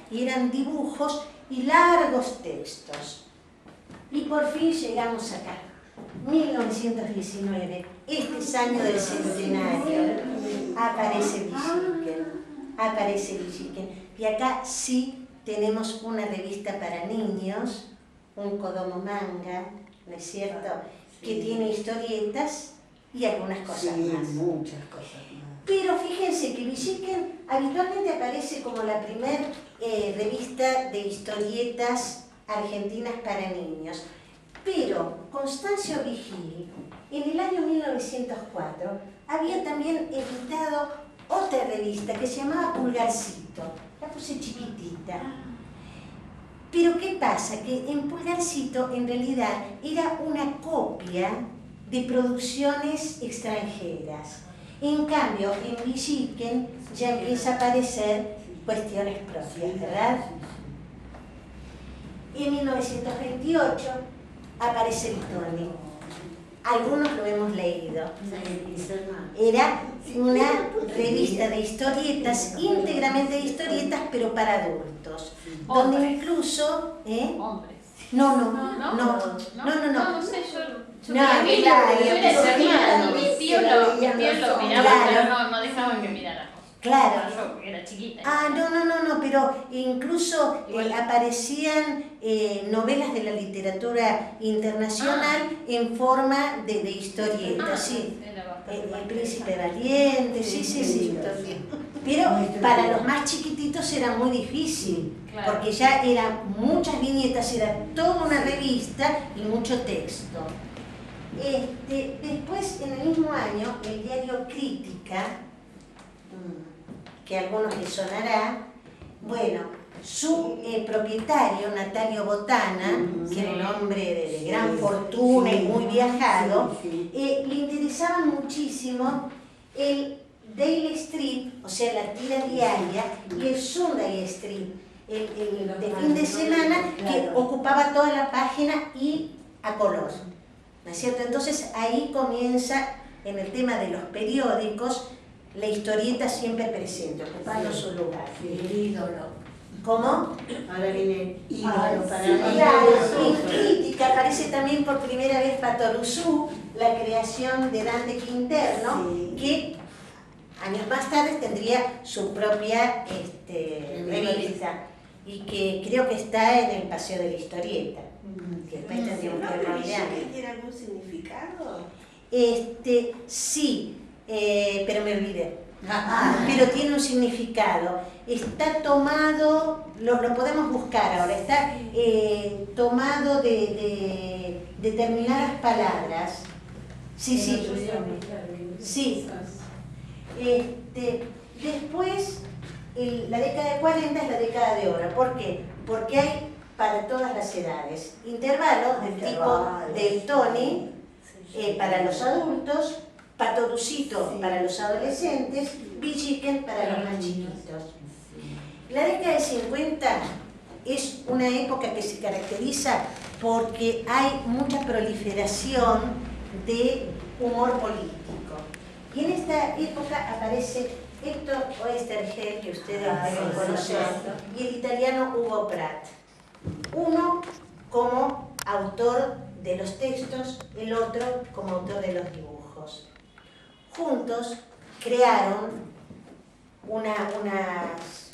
Y eran dibujos y largos textos. Y por fin llegamos acá, 1919, este es año del centenario, aparece Villiquen. Y acá sí tenemos una revista para niños, un Kodomo Manga, ¿no es cierto?, que tiene historietas y algunas cosas Sí, más. muchas cosas más. Pero fíjense que Villiquen habitualmente aparece como la primer revista de historietas argentinas para niños. Pero Constancio Vigil, en el año 1904, había también editado otra revista que se llamaba Pulgarcito. La puse chiquitita. Pero ¿qué pasa? Que en Pulgarcito en realidad era una copia de producciones extranjeras. En cambio, en Villiquen ya empieza a aparecer cuestiones propias, ¿verdad? En 1928 aparece el Tony. Algunos lo hemos leído. Era una revista de historietas, íntegramente de historietas, pero para adultos. Donde Hombres. incluso... Hombres. No. No sé, yo No, creo que claro, yo era pero hermano, claro, mi tío lo miraba, Claro. pero no dejaban que miráramos. Claro. Yo porque era chiquita. Ah, no, pero incluso aparecían novelas de la literatura internacional en forma de historietas, sí. Era bastante El más Príncipe Valiente, sí. Pero para los más chiquititos era muy difícil, Claro. porque ya eran muchas viñetas, era toda una revista y mucho texto. Después, en el mismo año, el diario Crítica, que a algunos les sonará, bueno, su propietario, Natalio Botana, que era un hombre de gran fortuna y muy viajado, le interesaban muchísimo el Daily Strip, o sea, la tira diaria, y el Sunday Strip, el de fin de semana, que ocupaba toda la página y a color, ¿no es cierto? Entonces ahí comienza, en el tema de los periódicos, la historieta siempre presente, ocupando su lugar. El ídolo. ¿Cómo? Ahora viene ídolo para sí, mí. Claro, en Crítica aparece también por primera vez Patoruzú, la creación de Dante Quinterno, Sí. que años más tarde tendría su propia revista, y que creo que está en el Paseo de la Historieta. Que después tendríamos que ¿No olvidar. tiene algún significado? Sí, pero me olvidé. Pero tiene un significado. Está tomado, lo podemos buscar ahora, está tomado de determinadas palabras. Sí. Después, la década de 40 es la década de oro. ¿Por qué? Porque hay para todas las edades. Intervalos del tipo del Tony para los adultos, Patorucito para los adolescentes, Villiquen para los más chiquitos. La década de 50 es una época que se caracteriza porque hay mucha proliferación de humor político. Y en esta época aparece Héctor Oesterheld, que ustedes deben conocer, y el italiano Hugo Pratt. Uno como autor de los textos, el otro como autor de los dibujos. Juntos crearon unas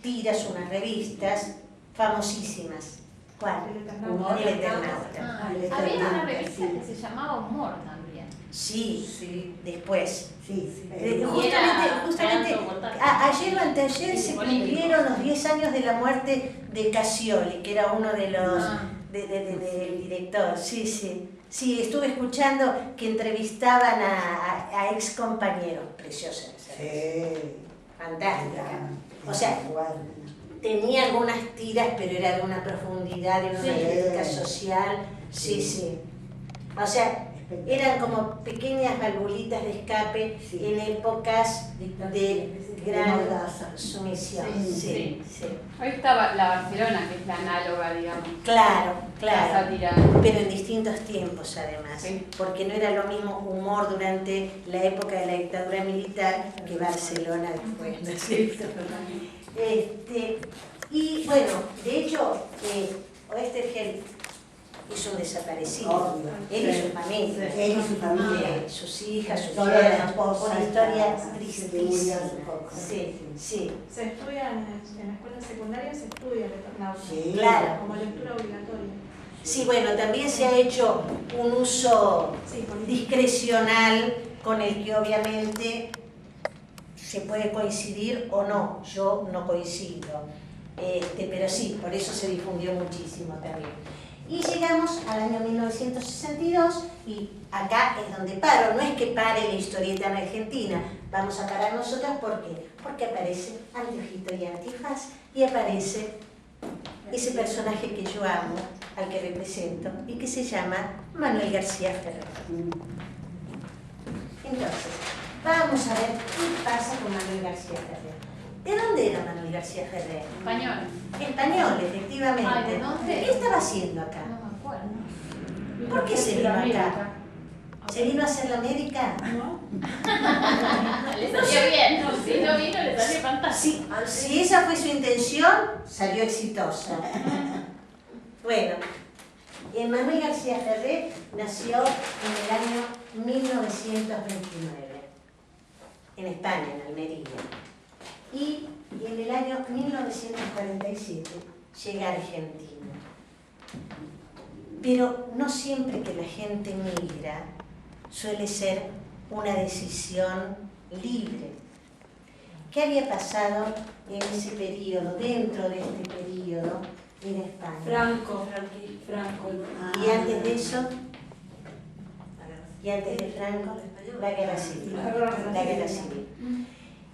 tiras, unas revistas famosísimas. ¿Cuál? El Eternauta. Había una revista que se llamaba Humor también. Sí, después. Sí. Justamente ayer o anteayer se cumplieron los 10 años de la muerte de Cassioli, que era uno de los del director. Sí, estuve escuchando que entrevistaban a ex compañeros. Preciosa esa. Sí. Fantástica. O sea, tenía algunas tiras, pero era de una profundidad, de una crítica social. Sí. O sea, eran como pequeñas valvulitas de escape en épocas de gran sumisión. Sí. Hoy está la Barcelona, que es la análoga, digamos. Claro. La sátira. Pero en distintos tiempos, además. Sí. Porque no era lo mismo humor durante la época de la dictadura militar que Barcelona después, ¿no es cierto? Y bueno, de hecho, Oesterheld es un desaparecido. Él y su familia. Sus hijas, sus yernos, una historia tristísima. Sí. Se estudia en la escuela secundaria, se estudia el Eternauta. Sí. Claro. Como lectura obligatoria. Sí, bueno, también se ha hecho un uso discrecional con el que obviamente se puede coincidir o no. Yo no coincido, pero sí, por eso se difundió muchísimo también. Y llegamos al año 1962 y acá es donde paro. No es que pare la historieta en Argentina, vamos a parar nosotros. ¿Por qué? Porque aparece Anteojito y Antifaz y aparece ese personaje que yo amo, al que represento, y que se llama Manuel García Ferrer. Entonces, vamos a ver qué pasa con Manuel García Ferrer. ¿De dónde era Manuel García Ferrer? Español. Español, efectivamente. Ay, ¿de dónde? ¿Qué estaba haciendo acá? No me acuerdo. ¿Por qué se vino acá? ¿Se vino a hacer la América? Le salió bien. Si no vino, le salió fantástico. Si esa fue su intención, salió exitosa. Bueno, Manuel García Ferrer nació en el año 1929, en España, en Almería. Y en el año 1947 llega a Argentina. Pero no siempre que la gente migra suele ser una decisión libre. ¿Qué había pasado en ese periodo, dentro de este periodo, en España? Franco. Y antes de eso, y antes de Franco, la guerra civil. La guerra civil.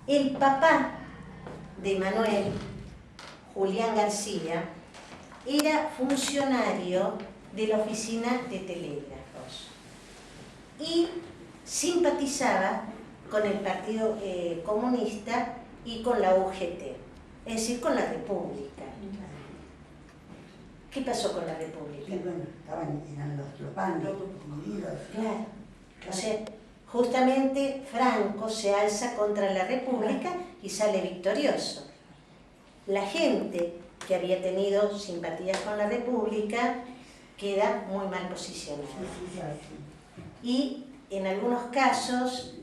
El papá de Manuel, Julián García, era funcionario de la oficina de telégrafos y simpatizaba con el Partido Comunista y con la UGT, es decir, con la República. ¿Qué pasó con la República? Sí, bueno, eran los bandos divididos. Claro. O sea, justamente Franco se alza contra la República y sale victorioso. La gente que había tenido simpatías con la República queda muy mal posicionada. Y en algunos casos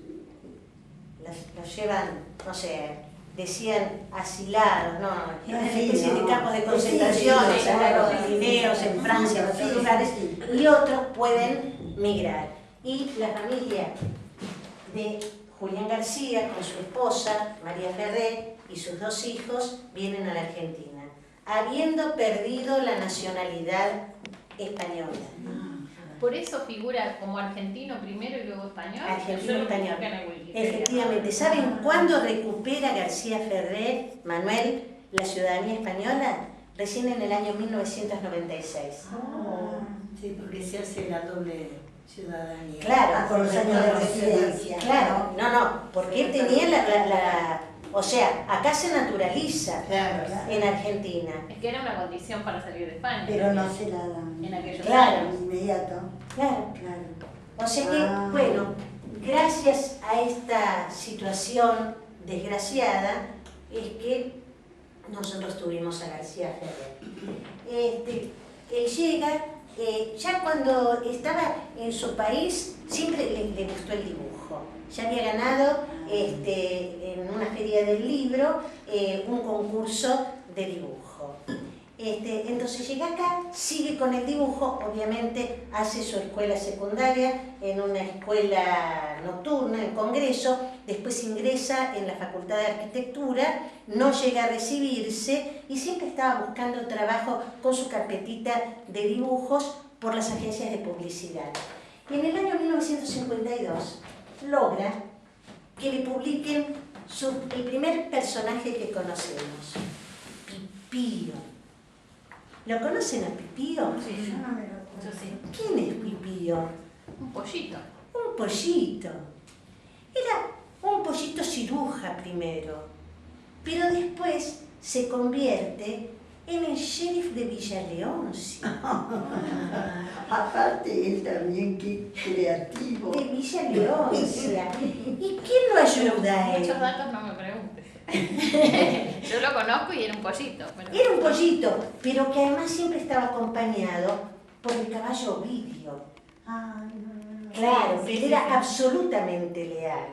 los llevan, no sé, decían asilados, no, una especie de campos de concentración, en los Pirineos, en Francia, en otros lugares, y otros pueden migrar. Y la familia de Julián García con su esposa, María Ferrer, y sus 2 hijos vienen a la Argentina, habiendo perdido la nacionalidad española. Por eso figura como argentino primero y luego español. Argentino Yo lo español. busqué en la Wikipedia. Efectivamente, ¿saben cuándo recupera García Ferrer, Manuel, la ciudadanía española? Recién en el año 1996. Sí, porque se hace la doble ciudadanía. Claro. Por los años de residencia. Claro, no, porque él tenía o sea, acá se naturaliza Claro. en Argentina. Es que era una condición para salir de España. Pero no se la dan En aquellos Claro. años. inmediato. Claro. Claro. O sea que, bueno, gracias a esta situación desgraciada es que nosotros tuvimos a García Ferrer. Él llega, ya cuando estaba en su país, siempre le gustó el dibujo. Ya había ganado en una feria del libro un concurso de dibujo. Entonces llega acá, sigue con el dibujo, obviamente hace su escuela secundaria en una escuela nocturna, en Congreso, después ingresa en la Facultad de Arquitectura, no llega a recibirse y siempre estaba buscando trabajo con su carpetita de dibujos por las agencias de publicidad. Y en el año 1952 logra que le publiquen el primer personaje que conocemos, Pipío. ¿Lo conocen a Pipío? Sí, Yo no me lo acuerdo. yo sí. ¿Quién es Pipío? Un pollito. Un pollito. Era un pollito ciruja primero, pero después se convierte en el sheriff de Villaleoncio. Aparte, él también, qué creativo. De Villaleoncio. ¿Y quién lo ayuda a él? Muchos datos no me preguntes. Yo lo conozco y era un pollito. pero- Era un pollito, pero que además siempre estaba acompañado por el caballo Ovidio. Ay, no. Claro, Sí, que sí, era sí. absolutamente leal.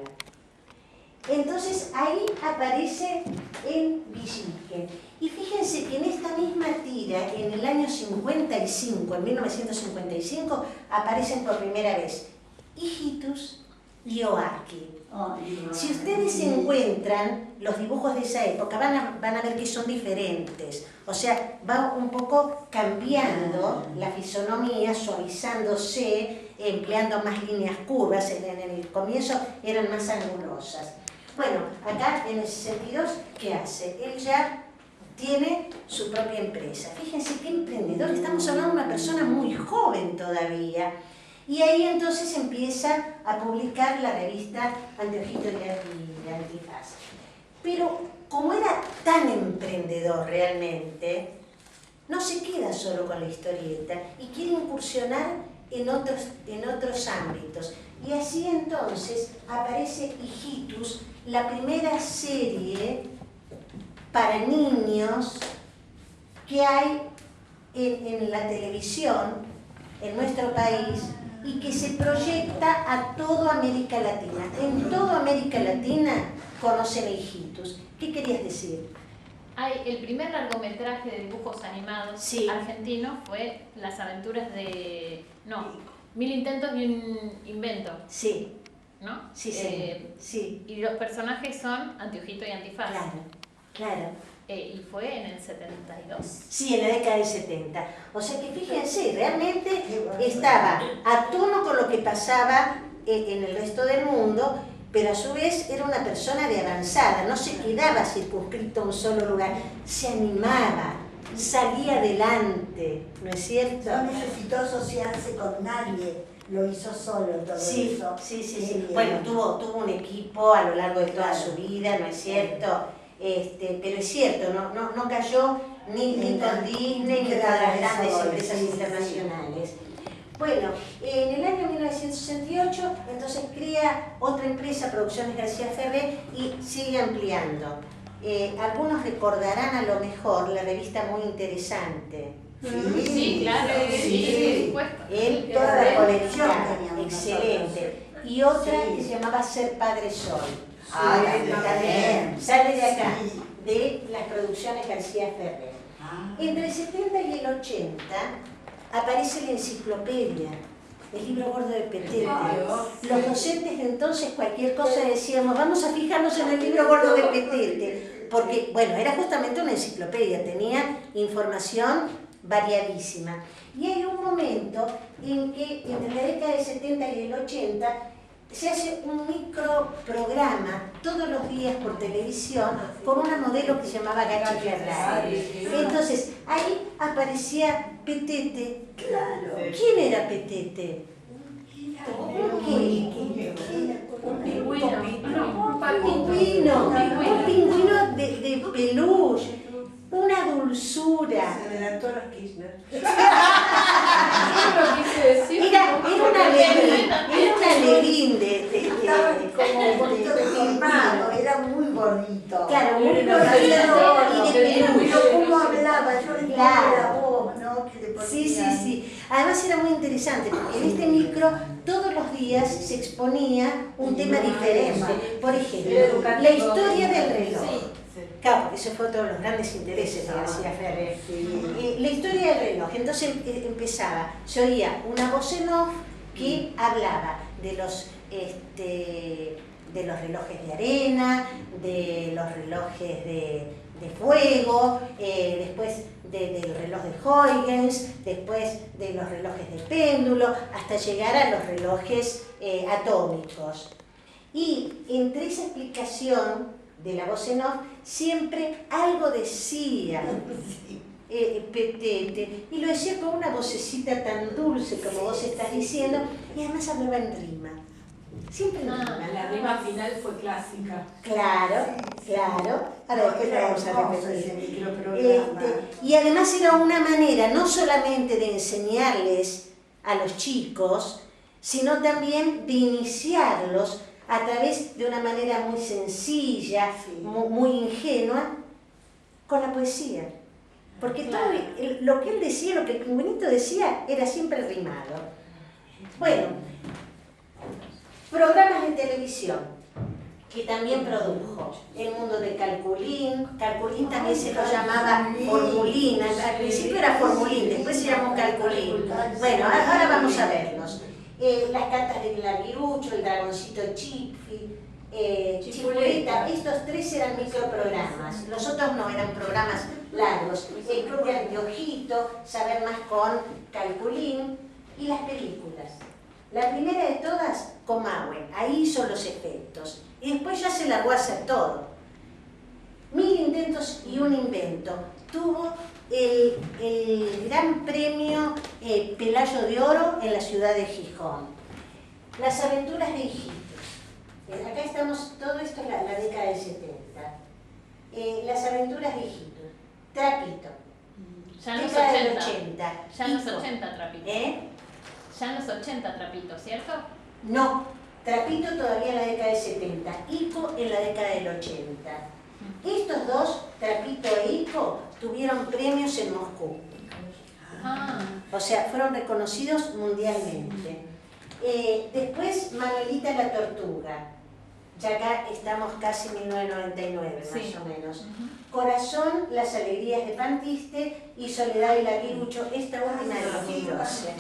Entonces ahí aparece en Villiquen. Y fíjense que en esta misma tira, en el año 55, en 1955, aparecen por primera vez Hijitus y Oaki. Ay, no. Si ustedes encuentran los dibujos de esa época, van a ver que son diferentes. O sea, va un poco cambiando la fisonomía, suavizándose, empleando más líneas curvas. En el comienzo eran más angulosas. Bueno, acá en el 62, ¿qué hace? Él ya tiene su propia empresa. Fíjense qué emprendedor, estamos hablando de una persona muy joven todavía. Y ahí entonces empieza a publicar la revista Anteojito y Antifaz. Pero como era tan emprendedor realmente, no se queda solo con la historieta y quiere incursionar en otros ámbitos. Y así entonces aparece Hijitus, la primera serie para niños que hay en la televisión en nuestro país y que se proyecta a toda América Latina. En toda América Latina conocen a Hijitus. ¿Qué querías decir? El primer largometraje de dibujos animados Sí. argentino fue Las aventuras de... No, 1000 intentos y un invento, Sí, ¿no? sí, sí. Y los personajes son Anteojito y Antifaz. Claro. Y fue en el 72. Sí, en la década del 70. O sea que fíjense, realmente estaba a tono con lo que pasaba en el resto del mundo, pero a su vez era una persona de avanzada, no se quedaba circunscrito a un solo lugar, se animaba, salía adelante, ¿no es cierto? No necesitó asociarse con nadie, lo hizo solo todo Sí, eso. sí. Bueno, tuvo un equipo a lo largo de toda su vida, ¿no es cierto? Pero es cierto, no cayó ni con Disney ni con las grandes empresas internacionales. Bueno, en el año 1968 entonces crea otra empresa, Producciones García Ferrer, y sigue ampliando. Algunos recordarán a lo mejor la revista Muy Interesante. Sí, claro, sí, por supuesto. Toda la colección Claro, teníamos excelente. Y otra Sí. que se llamaba Ser Padre Soy. Ah, Que también. sale de acá, Sí. de las Producciones García Ferrer. Ah. Entre el 70 y el 80 aparece la enciclopedia. el libro gordo de Petete. Los docentes de entonces cualquier cosa decíamos, vamos a fijarnos en el libro gordo de Petete, porque, bueno, era justamente una enciclopedia, tenía información variadísima. Y hay un momento en que entre la década del 70 y el 80 se hace un microprograma todos los días por televisión por una modelo que se llamaba Gachi Ferrari. Entonces, ahí aparecía Petete. Claro. ¿Quién era Petete? Un pingüino. Un pingüino de peluche, una dulzura. Se adelantó a los Kirchner. Era un alevín Estaba como un poquito deformado, era muy gordito. Claro, muy Pero gordito y de peluche. pero cómo hablaba, yo le ponía la voz, ¿no? Que le ponía. Sí. Además era muy interesante porque en este micro todos los días se exponía un tema diferente. Por ejemplo, la historia del reloj. Claro, porque eso fue otro de los grandes intereses de García Ferrer. La historia del reloj. Entonces empezaba, se oía una voz en off que hablaba de los relojes de arena, de los relojes de fuego, después del reloj de Huygens, después de los relojes de péndulo, hasta llegar a los relojes atómicos. Y entre esa explicación de la voz en off, siempre algo decía Petete, y lo decía con una vocecita tan dulce como vos estás diciendo, y además hablaba en rima. Siempre en rima. La rima final fue clásica. Claro. Ahora después la vamos a Hermoso repetir. ese microprograma. Y además era una manera no solamente de enseñarles a los chicos, sino también de iniciarlos a través de una manera muy sencilla, muy ingenua, con la poesía. Porque todo lo que él decía, lo que el pingüinito decía, era siempre rimado. Bueno, programas de televisión que también produjo El Mundo de Calculín. Calculín también se lo llamaba Formulín. Al principio era Formulín, después se llamó Calculín. Bueno, ahora vamos a verlos. Las cartas de Larguirucho, El Dragoncito Chipfi, Chipuleta. Estos tres eran microprogramas. Los otros no, eran programas largos. El Club de Anteojito, Saber Más con Calculín y las películas. La primera de todas, Comahue, ahí hizo los efectos. Y después ya se largó a hacer todo. 1000 intentos y un invento. Tuvo el Gran Premio Pelayo de Oro en la ciudad de Gijón. Las aventuras de Hijitos. Acá estamos, todo esto es la década del 70. Las aventuras de Hijitos. Trapito. Ya en los Década del 80. 80. Ya en los Ico. 80 Trapito. Ya en los 80 Trapito, ¿cierto? No, Trapito todavía en la década del 70. Ico en la década del 80. Estos dos, Trapito e Ico, tuvieron premios en Moscú. O sea, fueron reconocidos mundialmente. Después, Manuelita la Tortuga. Ya acá estamos casi en 1999, más o menos. Corazón, Las Alegrías de Pantiste y Soledad y Larguirucho, esta última de 2012.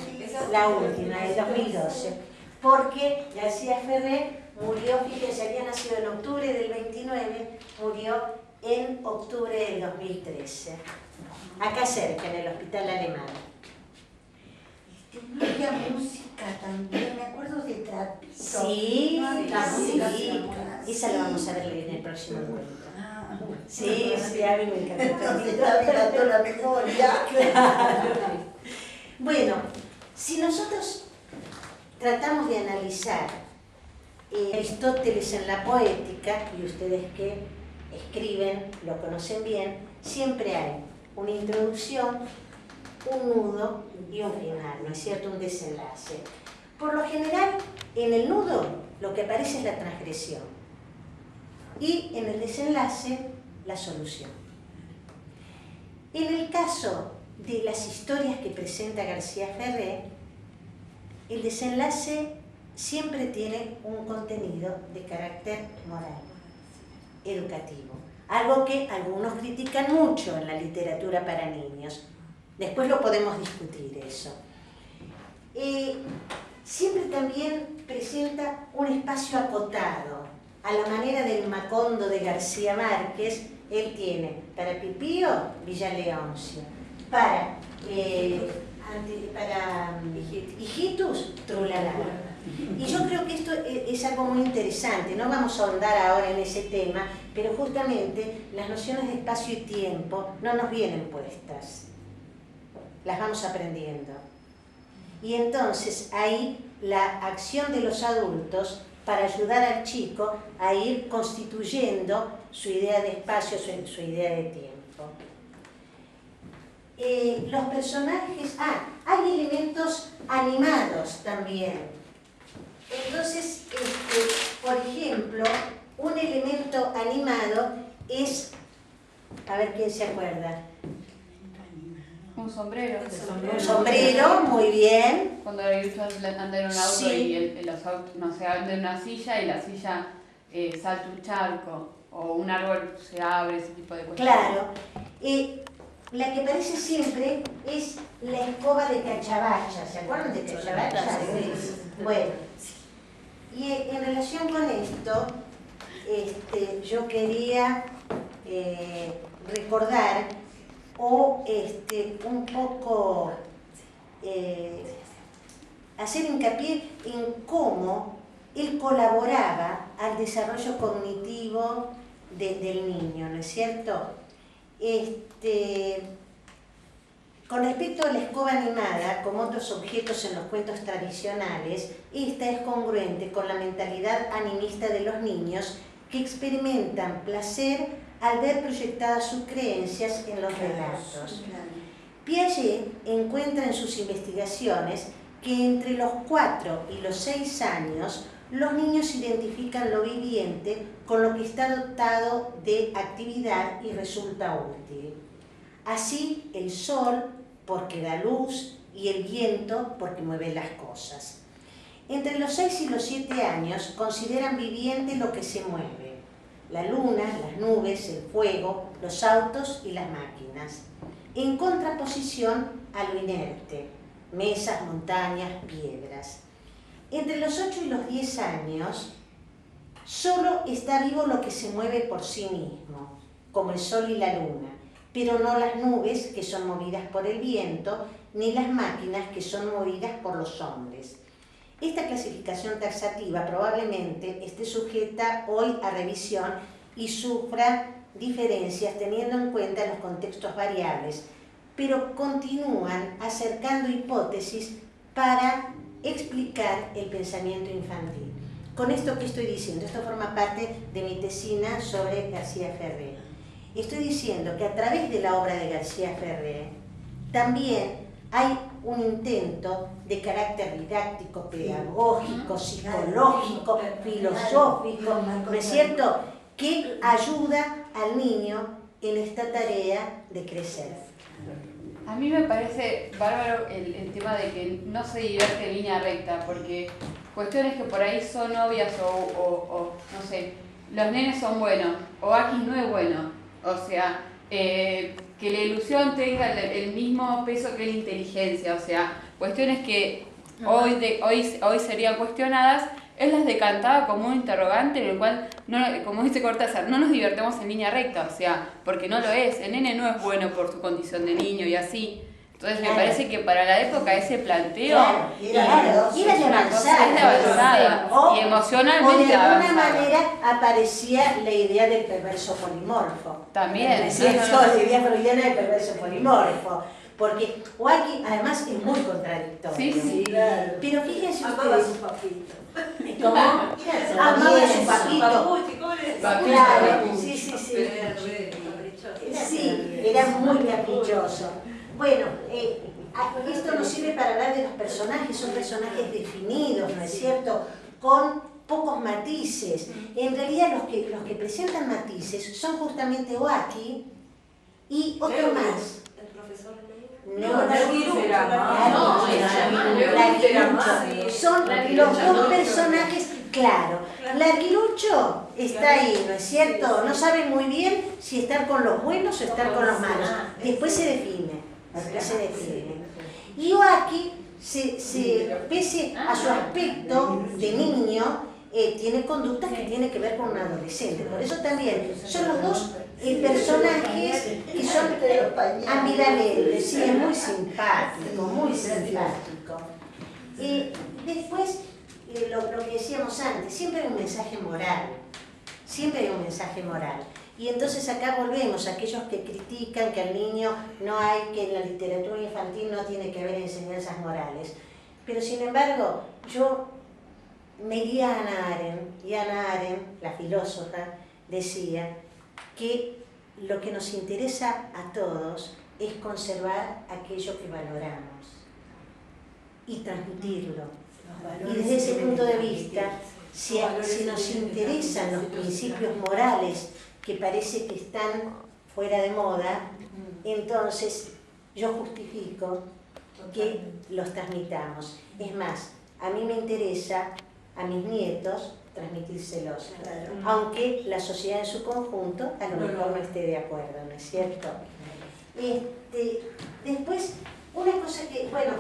La última, de 2012. Porque García Ferrer murió, fíjense, había nacido en octubre del 29, murió en octubre del 2013. Acá cerca, en el Hospital Alemán. Había música también, me acuerdo de Trapito. Sí, La música, esa la vamos a ver en el próximo encuentro. Sí, sí, a mí me encanta. Nos está mirando la memoria. Bueno, si nosotros tratamos de analizar Aristóteles en la poética, y ustedes que escriben lo conocen bien, siempre hay una introducción, un nudo y un final, ¿no es cierto? Un desenlace. Por lo general, en el nudo lo que aparece es la transgresión y en el desenlace la solución. En el caso de las historias que presenta García Ferrer, el desenlace siempre tiene un contenido de carácter moral, educativo, algo que algunos critican mucho en la literatura para niños. Después lo podemos discutir eso. siempre también presenta un espacio acotado, a la manera del Macondo de García Márquez. Él tiene para Pipío, Villa Leoncio, para Hijitus, Trulalá. Y yo creo que esto es algo muy interesante, no vamos a ahondar ahora en ese tema, pero justamente las nociones de espacio y tiempo no nos vienen puestas, las vamos aprendiendo. Y entonces ahí la acción de los adultos para ayudar al chico a ir constituyendo su idea de espacio, su idea de tiempo. Los personajes, hay elementos animados también. Entonces, por ejemplo, un elemento animado es, a ver quién se acuerda. Un sombrero. Un sombrero, muy bien. Cuando anda en un auto Sí. y los autos, no sé, anda en una silla y la silla salta un charco o un árbol se abre, ese tipo de cuestiones. Claro. La que aparece siempre es la escoba de Cachabacha. ¿Se acuerdan de Cachabacha? Sí. Bueno, y en relación con esto, yo quería recordar o un poco hacer hincapié en cómo él colaboraba al desarrollo cognitivo del niño, ¿no es cierto? Con respecto a la escoba animada, como otros objetos en los cuentos tradicionales, esta es congruente con la mentalidad animista de los niños que experimentan placer al ver proyectadas sus creencias en los relatos. Piaget encuentra en sus investigaciones que entre los 4 y los 6 años los niños identifican lo viviente con lo que está dotado de actividad y resulta útil. Así, el sol, porque da luz, y el viento, porque mueve las cosas. Entre los 6 y los 7 años consideran viviente lo que se mueve: la luna, las nubes, el fuego, los autos y las máquinas, en contraposición a lo inerte: mesas, montañas, piedras. Entre los 8 y los 10 años, solo está vivo lo que se mueve por sí mismo, como el sol y la luna, pero no las nubes, que son movidas por el viento, ni las máquinas, que son movidas por los hombres. Esta clasificación taxativa probablemente esté sujeta hoy a revisión y sufra diferencias teniendo en cuenta los contextos variables, pero continúan acercando hipótesis para explicar el pensamiento infantil. Con esto que estoy diciendo, esto forma parte de mi tesina sobre García Ferré. Estoy diciendo que a través de la obra de García Ferré también hay un intento de carácter didáctico, pedagógico, psicológico, filosófico, ¿no es cierto?, que ayuda al niño en esta tarea de crecer. A mí me parece bárbaro el tema de que no se divierte en línea recta, porque cuestiones que por ahí son obvias o no sé, los nenes son buenos, o X no es bueno, o sea, que la ilusión tenga el mismo peso que la inteligencia, o sea, cuestiones que hoy serían cuestionadas, él las decantaba como un interrogante en el cual, como dice Cortázar, no nos divertimos en línea recta, o sea, porque no lo es, el nene no es bueno por su condición de niño y así. Entonces me parece que para la época ese planteo era de avanzada, y emocionalmente o de alguna avanzada. manera aparecía la idea del perverso polimorfo. También. La idea freudiana del perverso polimorfo. Porque Joaquín además es muy contradictorio. Sí, claro. Pero fíjense Amaba a ustedes. su papito. ¿Cómo? Amaba a su papito. Claro, sí. Sí, era muy caprichoso. Bueno, esto nos sirve para hablar de los personajes, son personajes definidos, ¿no es cierto?, con pocos matices. En realidad los que presentan matices son justamente Oaki y otro más. El profesor Larguirucho. Son los dos personajes, claro. Larguirucho está ahí, ¿no es cierto? No sabe muy bien si estar con los buenos o estar con los malos. Después se define. Y Oaki pese a su aspecto de niño, tiene conductas que tienen que ver con un adolescente. Por eso también son los dos personajes que son ambivalentes. Sí, es muy simpático, muy simpático. Después, lo que decíamos antes, siempre hay un mensaje moral. Siempre hay un mensaje moral. Y entonces acá volvemos a aquellos que critican que al niño no hay, que en la literatura infantil no tiene que haber enseñanzas morales. Pero sin embargo, yo me iría a Hannah Arendt, y Hannah Arendt, la filósofa, decía que lo que nos interesa a todos es conservar aquello que valoramos y transmitirlo. Y desde ese punto de vista, si nos interesan los principios morales que parece que están fuera de moda, entonces yo justifico que los transmitamos. Es más, a mí me interesa a mis nietos transmitírselos, aunque la sociedad en su conjunto a lo mejor no esté de acuerdo, ¿no es cierto? Después, una cosa que, bueno,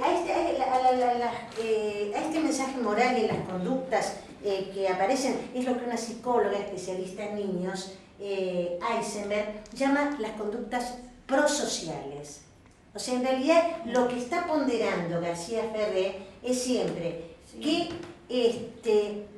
a este mensaje moral y las conductas que aparecen, es lo que una psicóloga especialista en niños, Eisenberg, llama las conductas prosociales. O sea, en realidad lo que está ponderando García Ferré es siempre que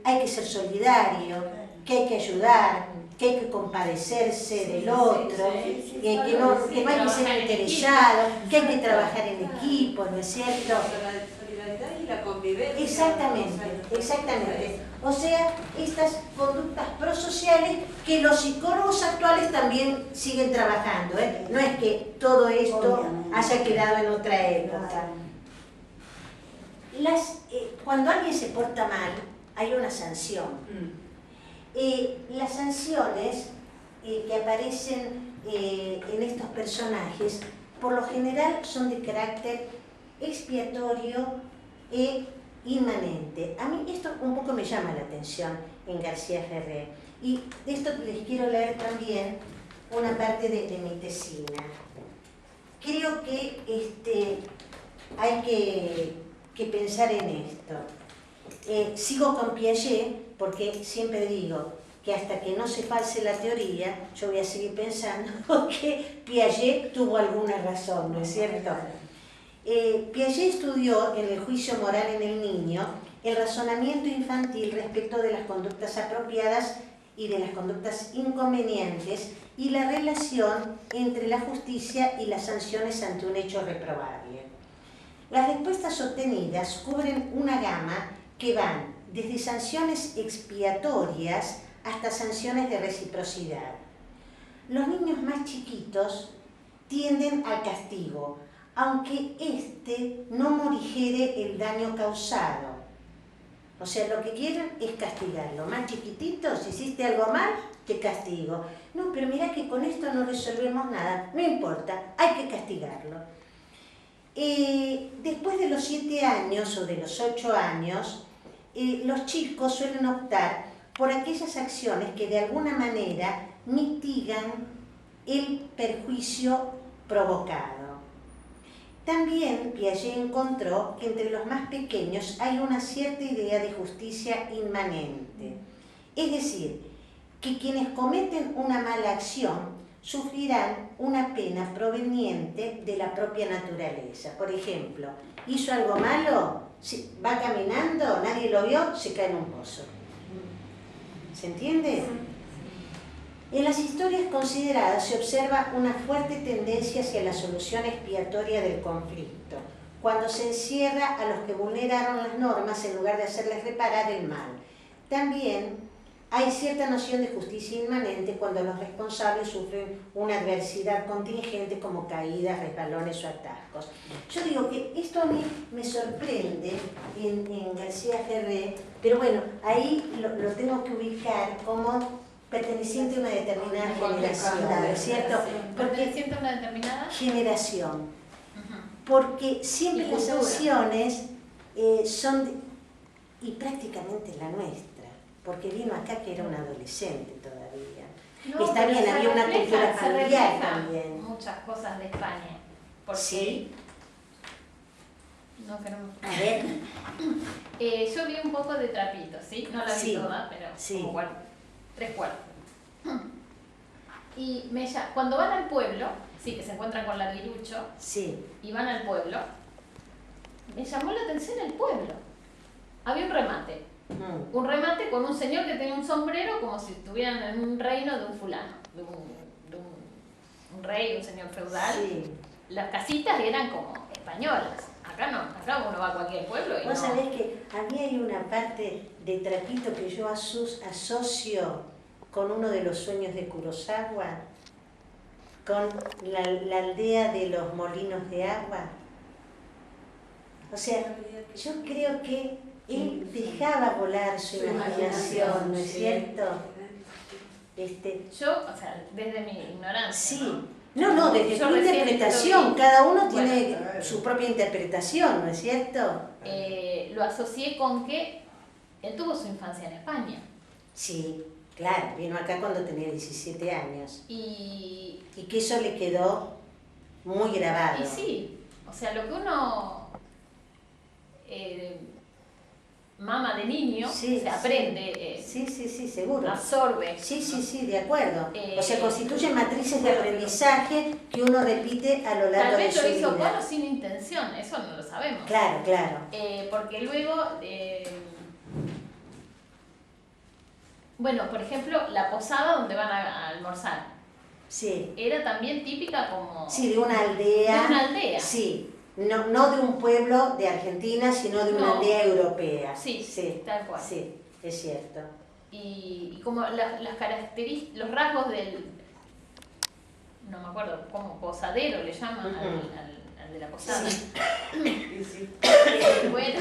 hay que ser solidario, que hay que ayudar, que hay que compadecerse del otro, que no hay que ser interesado, que hay que trabajar en equipo, ¿no es cierto? La solidaridad y la convivencia. Exactamente. O sea, estas conductas prosociales que los psicólogos actuales también siguen trabajando, ¿eh? No es que todo esto haya quedado en otra época. Cuando alguien se porta mal, hay una sanción. Las sanciones que aparecen en estos personajes, por lo general son de carácter expiatorio e inmanente. A mí esto un poco me llama la atención en García Ferré. Y de esto les quiero leer también una parte de mi tesina. Creo que hay que pensar en esto. Sigo con Piaget porque siempre digo que hasta que no se false la teoría, yo voy a seguir pensando que Piaget tuvo alguna razón, ¿no es cierto? Piaget estudió en el juicio moral en el niño el razonamiento infantil respecto de las conductas apropiadas y de las conductas inconvenientes y la relación entre la justicia y las sanciones ante un hecho reprobable. Las respuestas obtenidas cubren una gama que van desde sanciones expiatorias hasta sanciones de reciprocidad. Los niños más chiquitos tienden al castigo, aunque éste no morigere el daño causado. O sea, lo que quieren es castigarlo. Más chiquitito, si hiciste algo mal, te castigo. No, pero mira que con esto no resolvemos nada. No importa, hay que castigarlo. Después de los 7 años o de los 8 años, los chicos suelen optar por aquellas acciones que de alguna manera mitigan el perjuicio provocado. También Piaget encontró que entre los más pequeños hay una cierta idea de justicia inmanente. Es decir, que quienes cometen una mala acción sufrirán una pena proveniente de la propia naturaleza. Por ejemplo, hizo algo malo, va caminando, nadie lo vio, se cae en un pozo. ¿Se entiende? En las historias consideradas se observa una fuerte tendencia hacia la solución expiatoria del conflicto, cuando se encierra a los que vulneraron las normas en lugar de hacerles reparar el mal. También hay cierta noción de justicia inmanente cuando los responsables sufren una adversidad contingente como caídas, resbalones o atascos. Yo digo que esto a mí me sorprende en García Ferré, pero bueno, ahí lo tengo que ubicar como perteneciente a una determinada generación, ¿no es cierto? ¿Perteneciente a una determinada generación. Porque siempre las sanciones son, y prácticamente la nuestra, porque vino acá que era un adolescente todavía. No, está bien, había una cultura familiar también. Muchas cosas de España. Porque sí. No queremos. A ver, Yo vi un poco de Trapito, ¿sí? No la vi Sí, toda, pero sí. como 3/4. Y cuando van al pueblo, sí, que se encuentran con Larguirucho, sí. y van al pueblo, me llamó la atención el pueblo. Había un remate. Mm. Un remate con un señor que tenía un sombrero como si estuvieran en un reino de un fulano, de un rey, un señor feudal. Sí. Las casitas eran como españolas. Acá no, acá uno va a cualquier pueblo y Vos no. sabés que a mí hay una parte de Trapito que yo asocio con uno de los sueños de Kurosawa, con la aldea de los molinos de agua. O sea, yo creo que él dejaba volar su imaginación, ¿no es cierto? Yo, o sea, desde mi ignorancia. Sí. No, desde Yo tu recién interpretación, lo vi. cada uno Bueno, tiene su propia interpretación, ¿no es cierto? Lo asocié con que él tuvo su infancia en España. Sí, claro, vino acá cuando tenía 17 años. Y Y que eso le quedó muy grabado. sí, o sea, lo que uno mama de niño, Sí, se aprende, Sí, seguro. absorbe. Sí, de acuerdo. Eh, O sea, constituyen matrices de aprendizaje que uno repite a lo largo Tal de vez su lo hizo vida. con o sin intención, eso no lo sabemos. Claro. Porque luego, bueno, por ejemplo, la posada donde van a almorzar, Sí. era también típica como Sí, de una aldea. de una aldea. Sí. No de un pueblo de Argentina, sino de una No. aldea europea. Sí, tal cual. Sí, es cierto. Y como las características, los rasgos del, no me acuerdo, como posadero le llaman Ujú. al de la posada. Sí. Bueno,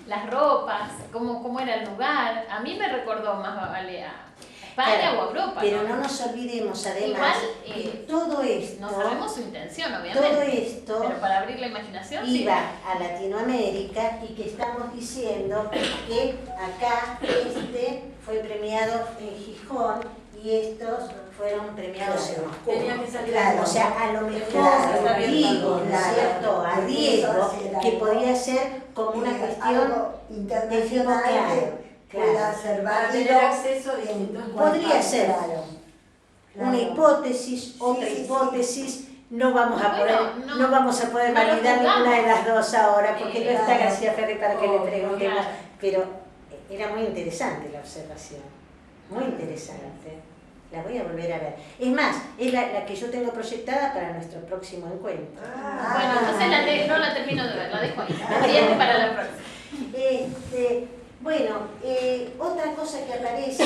las ropas, cómo era el lugar, a mí me recordó más vale a España Claro, o a Europa. Pero ¿no? no nos olvidemos además Igual, que todo esto, No sabemos su intención, obviamente. todo esto Pero para abrir la imaginación, sí. iba a Latinoamérica y que estamos diciendo que acá fue premiado en Gijón y estos fueron premiados en Moscú. Tenía que salir Claro, o sea, a lo mejor Claro, digo, ¿no es claro. cierto? Arriesgo que podía ser como una cuestión algo internacional que pueda ser Para tener válido. acceso a distintos Podría ser. Claro. una hipótesis, otra sí. hipótesis. No vamos a Bueno, poder, no. no vamos a poder No lo validar juzgamos. ninguna de las dos ahora, porque no está Claro. García Ferri para que le preguntemos, claro. pero era muy interesante la observación, muy interesante. La voy a volver a ver. Es más, es la que yo tengo proyectada para nuestro próximo encuentro. Bueno, entonces no la termino de ver, la dejo ahí. Pendiente para la próxima. Bueno, otra cosa que aparece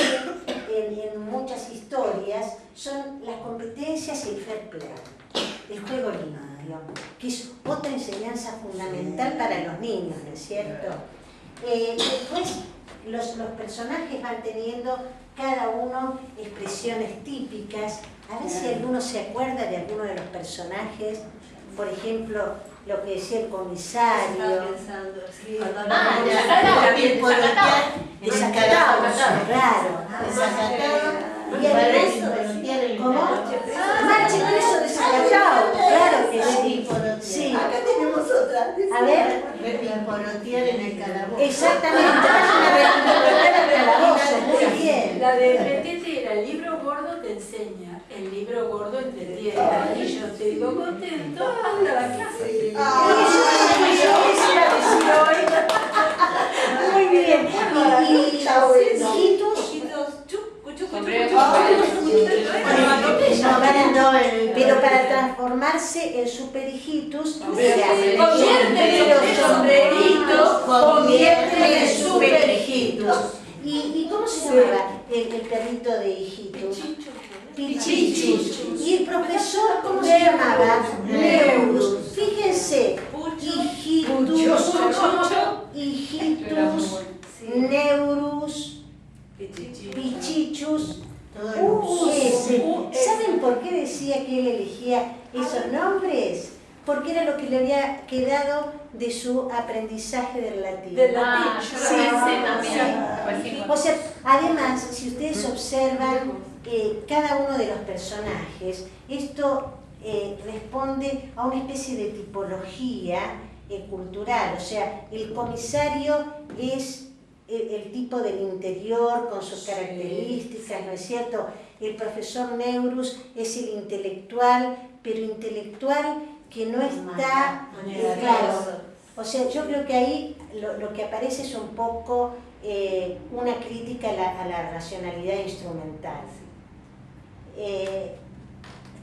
en muchas historias son las competencias y el fair play, el juego limpio, que es otra enseñanza fundamental para los niños, ¿no es cierto? Después los personajes van teniendo cada uno expresiones típicas. A ver si alguno se acuerda de alguno de los personajes, por ejemplo, lo que decía el comisario. Estaba pensando, sí. Desacatado, claro. Desacatado. Y además, ¿cómo? Marche preso desacatado, claro que sí. Sí. Acá tenemos otra. A ver, Porotear en el calabozo. exactamente, es una calabozo, muy bien. La de Petete era el libro gordo te enseña, el libro gordo entretiene. Y yo te digo contento hasta la clase. Yo quisiera decir hoy. Muy bien. Y hijitos, pero para transformarse en super hijitus, Conviérteme en sombreritos, conviérteme en super hijitos. ¿Y cómo se llamaba el perrito de hijitus? Pichichus. ¿Y el profesor cómo se llamaba? Neurus. Fíjense, hijitus, Neurus, Pichichus. ¿Saben por qué decía que él elegía esos nombres? Porque era lo que le había quedado de su aprendizaje del latín. Del latín. Ah, yo lo pensé también. O sea, además, si ustedes observan cada uno de los personajes, esto responde a una especie de tipología cultural, o sea, el comisario es el tipo del interior con sus características, ¿no es cierto? El profesor Neurus es el intelectual, pero intelectual que no está claro. O sea, yo creo que ahí lo que aparece es un poco una crítica a la racionalidad instrumental.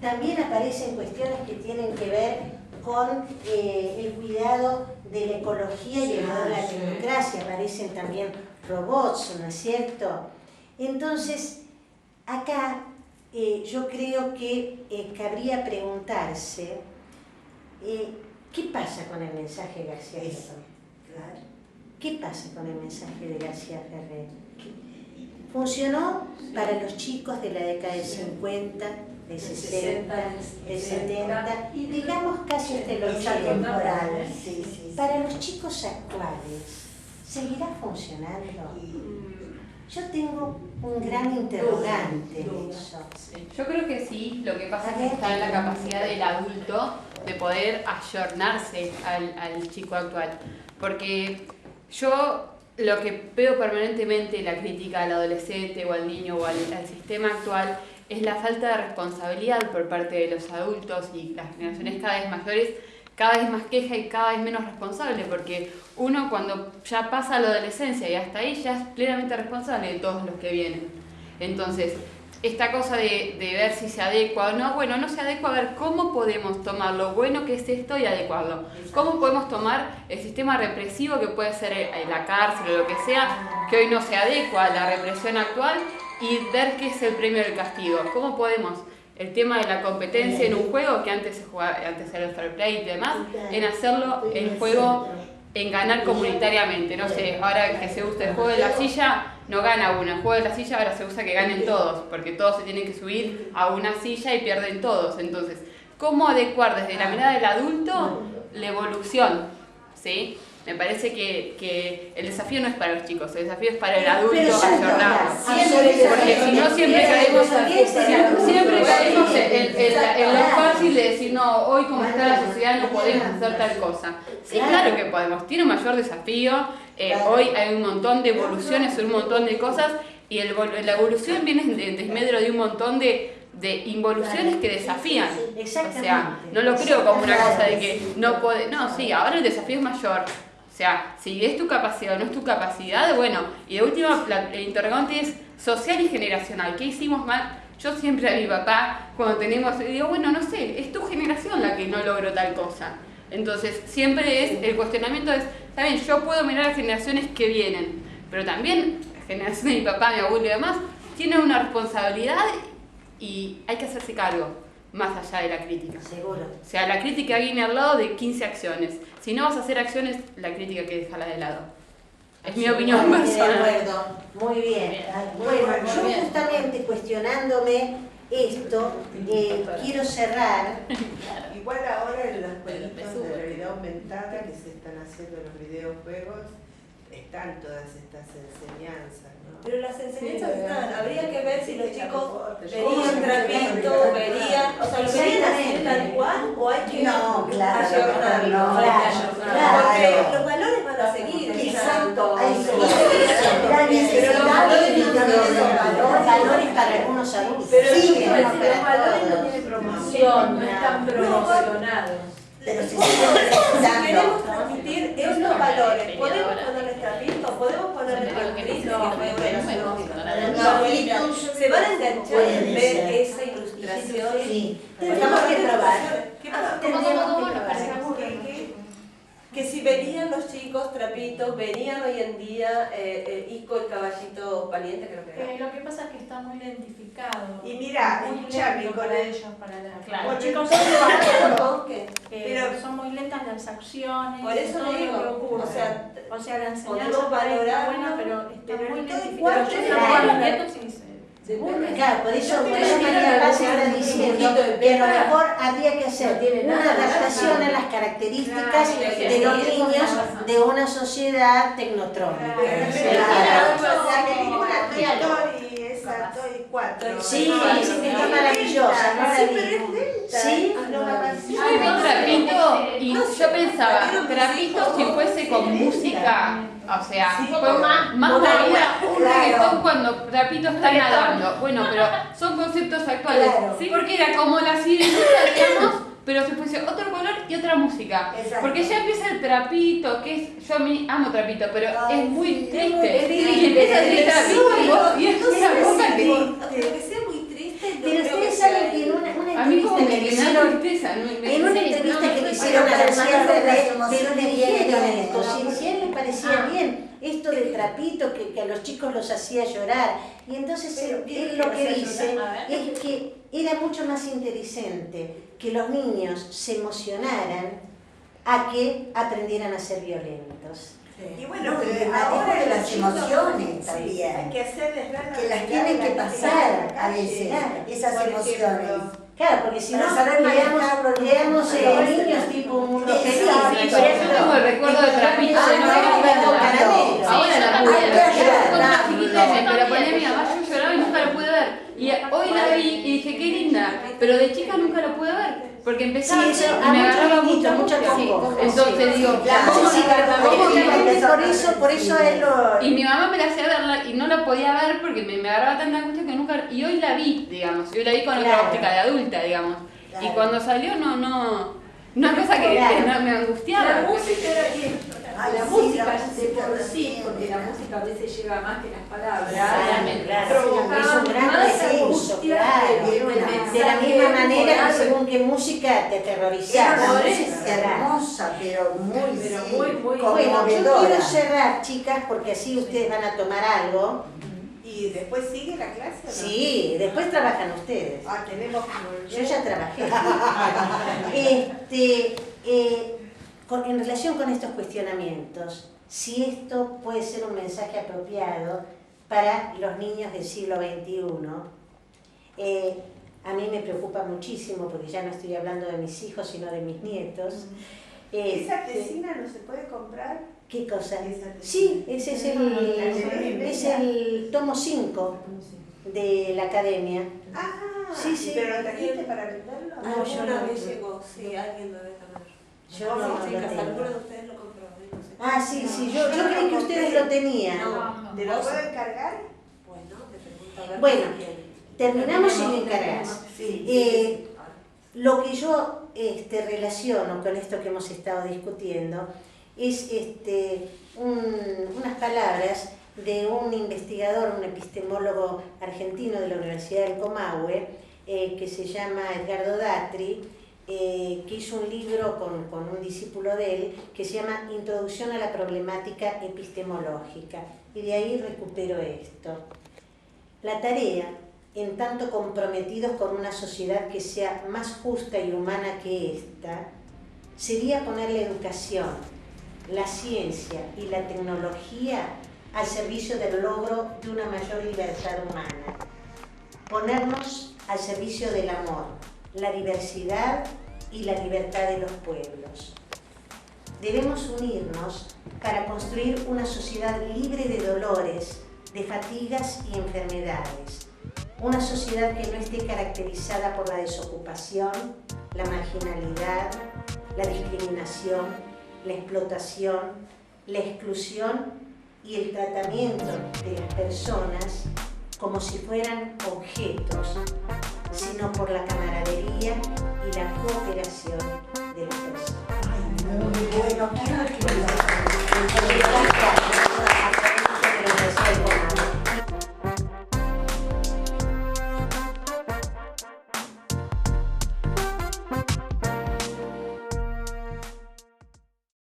También aparecen cuestiones que tienen que ver con el cuidado de la ecología y el lado de la tecnocracia. Aparecen también robots, ¿no es cierto? Entonces, acá yo creo que cabría preguntarse ¿qué pasa con el mensaje de García Ferrer? ¿Qué pasa con el mensaje de García Ferrer? Funcionó para los chicos de la década del 50, de 60, de 70 y digamos casi hasta el 80. Para los chicos actuales, ¿seguirá funcionando? Yo tengo un gran interrogante en eso. Yo creo que sí, lo que pasa es que está en la capacidad del adulto de poder ayornarse al chico actual. Porque yo lo que veo permanentemente la crítica al adolescente o al niño o al sistema actual es la falta de responsabilidad por parte de los adultos y las generaciones cada vez mayores, cada vez más queja y cada vez menos responsable, porque uno cuando ya pasa a la adolescencia y hasta ahí ya es plenamente responsable de todos los que vienen. Entonces, esta cosa de ver si se adecua o no, bueno, no se adecua, a ver cómo podemos tomar lo bueno que es esto y adecuarlo. ¿Cómo podemos tomar el sistema represivo que puede ser la cárcel o lo que sea, que hoy no se adecua a la represión actual, y ver qué es el premio del castigo? ¿Cómo podemos el tema de la competencia en un juego, que antes se jugaba, antes era el fair play y demás, en hacerlo el juego, en ganar comunitariamente? No sé, ahora que se usa el juego de la silla, no gana uno. El juego de la silla ahora se usa que ganen todos, porque todos se tienen que subir a una silla y pierden todos. Entonces, ¿cómo adecuar desde la mirada del adulto la evolución? ¿Sí? Me parece que el desafío no es para los chicos, el desafío es para el adulto ayornado. Porque si no siempre caemos en lo fácil de decir, no, hoy como está la sociedad no podemos hacer tal cosa. Sí, claro que podemos, tiene un mayor desafío, hoy hay un montón de evoluciones, un montón de cosas, y la evolución viene en desmedro de un montón de involuciones que desafían. O sea, no lo creo como una cosa de que no puede, no, sí, ahora el desafío es mayor. O sea, si es tu capacidad o no es tu capacidad, bueno, y de última, el interrogante es social y generacional. ¿Qué hicimos mal? Yo siempre a mi papá, cuando tenemos, digo, bueno, no sé, es tu generación la que no logró tal cosa. Entonces, siempre es, el cuestionamiento es, está bien, yo puedo mirar a generaciones que vienen, pero también la generación de mi papá, mi abuelo y demás, tienen una responsabilidad y hay que hacerse cargo, más allá de la crítica. Seguro. O sea, la crítica viene al lado de 15 acciones. Si no vas a hacer acciones, la crítica hay que dejarla de lado. Es mi opinión personal. De acuerdo, muy bien. Bueno, yo justamente cuestionándome esto, quiero cerrar. Igual ahora en los jueguitos de realidad aumentada que se están haciendo en los videojuegos, están todas estas enseñanzas, ¿no? Pero las enseñanzas están, habría que ver si los chicos verían trapito, verían, o sea, lo verían así tal cual, o hay que ayornarlo. Porque los valores van a seguir. Exacto. Pero los valores para algunos adultos. Pero los valores no tienen promoción, no están promocionados. Pero si queremos transmitir estos valores, ¿podemos ponerles trapito? ¿Podemos ponerles trapito? ¿Se van a enganchar en ver esa ilustración? Sí, tenemos que probar. Que si venían los chicos trapitos, venían hoy en día Ico el caballito valiente, creo que era. Lo que pasa es que está muy identificado. Y mira, muy escuchame, lento con para el... ellos, para la... Claro. Los chicos Pero son muy lentas las acciones. Por eso todo le digo, lo que ocurre. o sea, La enseñanza podemos para ella valorarlo, es buena, pero está pero muy en todo identificado. igual, Yo claro. los nietos sí se burlan. Claro, por eso María Paz está diciendo que a lo mejor habría que hacer una adaptación a las características de los niños de una sociedad tecnotrónica. La película Toy Story, esa Toy 4, 4. Sí, está maravillosa, no la Sí, vi. pero es lenta. ¿Sí? No avancé. Yo vi Trapito y yo pensaba, Trapito si fuese con música, o sea, fue más movida un reggaetón cuando Trapito está nadando. Bueno, pero son conceptos actuales. Claro. Sí, porque era como la sirenita, digamos, pero si fuese otro color y otra música. Exacto. Porque ya empieza el Trapito, que es, yo a mí amo Trapito, pero Ay, es muy sí, triste. es muy Y empieza a decir Trapito y vos, y es una cosa que... Aunque sea muy triste, Pero ustedes saben que en una A mí como entrevista que que le me da hicieron, tristeza, ¿no? en una entrevista que le hicieron a pero García además de las Ferrer, pero emociones le dijeron vienen, esto, si a él le parecía bien esto del trapito, que a los chicos los hacía llorar, y entonces él lo que dice es que era mucho más interesante que los niños se emocionaran a que aprendieran a ser violentos. Y bueno, No, y el pero manejo ahora de los las chicos, emociones sí, también. hay que hacerles ver la Que las realidad tienen de que la pasar calle. a veces, esas Por emociones. ejemplo, Claro, porque si Para no, saber manejarlo, creamos ¿no? niños tipo un mundo feliz. Exacto. Sí, pero yo tengo el recuerdo de Trapito de no Ah, verla. con caramelo. Ahora la Sí, pude yo ver. también. Yo cuando era chiquita No, pero ponía a mi mamá, yo lloraba y nunca la pude ver. Y hoy la vi y dije, qué linda, pero de chica nunca la pude ver. Porque empezaba Sí, a eso, hacer a y me muchos agarraba niños, mucha mucha angustia. congoja. Entonces digo, La ¿cómo música no? también, ¿Cómo que por eso él lo... y mi mamá me la hacía verla y no la podía ver porque me agarraba tanta angustia que nunca... Y hoy la vi, digamos. Y hoy la vi con otra Claro. óptica de adulta, digamos. Claro. Y cuando salió, una cosa que me angustiaba. La música era que Ay, la sí, música la de música, por sí, sí. porque la música a veces lleva más que las palabras, Claro, provocaba es un gran más recurso, angustia claro. del De la mensaje misma manera que moral. según qué música te Era aterrorizaba. una Por música eso. hermosa, pero muy, Pero sí, muy, muy Bueno, yo conmovedora. quiero cerrar, chicas, porque así ustedes van a tomar algo. ¿y después sigue la clase o no? Sí, después trabajan ustedes. Ah, tenemos que volver. Yo ya trabajé. En relación con estos cuestionamientos, si esto puede ser un mensaje apropiado para los niños del siglo XXI, a mí me preocupa muchísimo porque ya no estoy hablando de mis hijos, sino de mis nietos. ¿Esa tesina no se puede comprar? ¿Qué cosa? Esa tesina. Sí, ese es el tomo 5 de la academia. Ah, Sí, sí. ¿pero lo trajiste para venderlo? No, yo Alguna no. vez llegó, sí, alguien lo debe tener. Yo no lo chicas, tengo. alguno de ustedes lo compró, no sé. Ah, sí, yo creí que ustedes lo tenían. ¿Te lo puedo encargar? Bueno, te pregunto a ver Bueno, si quieren. terminamos y me encargás. Sí. Lo que yo relaciono con esto que hemos estado discutiendo es unas palabras de un investigador, un epistemólogo argentino de la Universidad del Comahue, que se llama Edgardo Datri, que hizo un libro con un discípulo de él que se llama Introducción a la problemática epistemológica, y de ahí recupero esto. La tarea, en tanto comprometidos con una sociedad que sea más justa y humana que esta, sería poner la educación, la ciencia y la tecnología al servicio del logro de una mayor libertad humana. Ponernos al servicio del amor, la diversidad y la libertad de los pueblos. Debemos unirnos para construir una sociedad libre de dolores, de fatigas y enfermedades. Una sociedad que no esté caracterizada por la desocupación, la marginalidad, la discriminación, la explotación, la exclusión y el tratamiento de las personas como si fueran objetos, sino por la camaradería y la cooperación de las personas. Ay, muy bueno, quiero escribir. Gracias.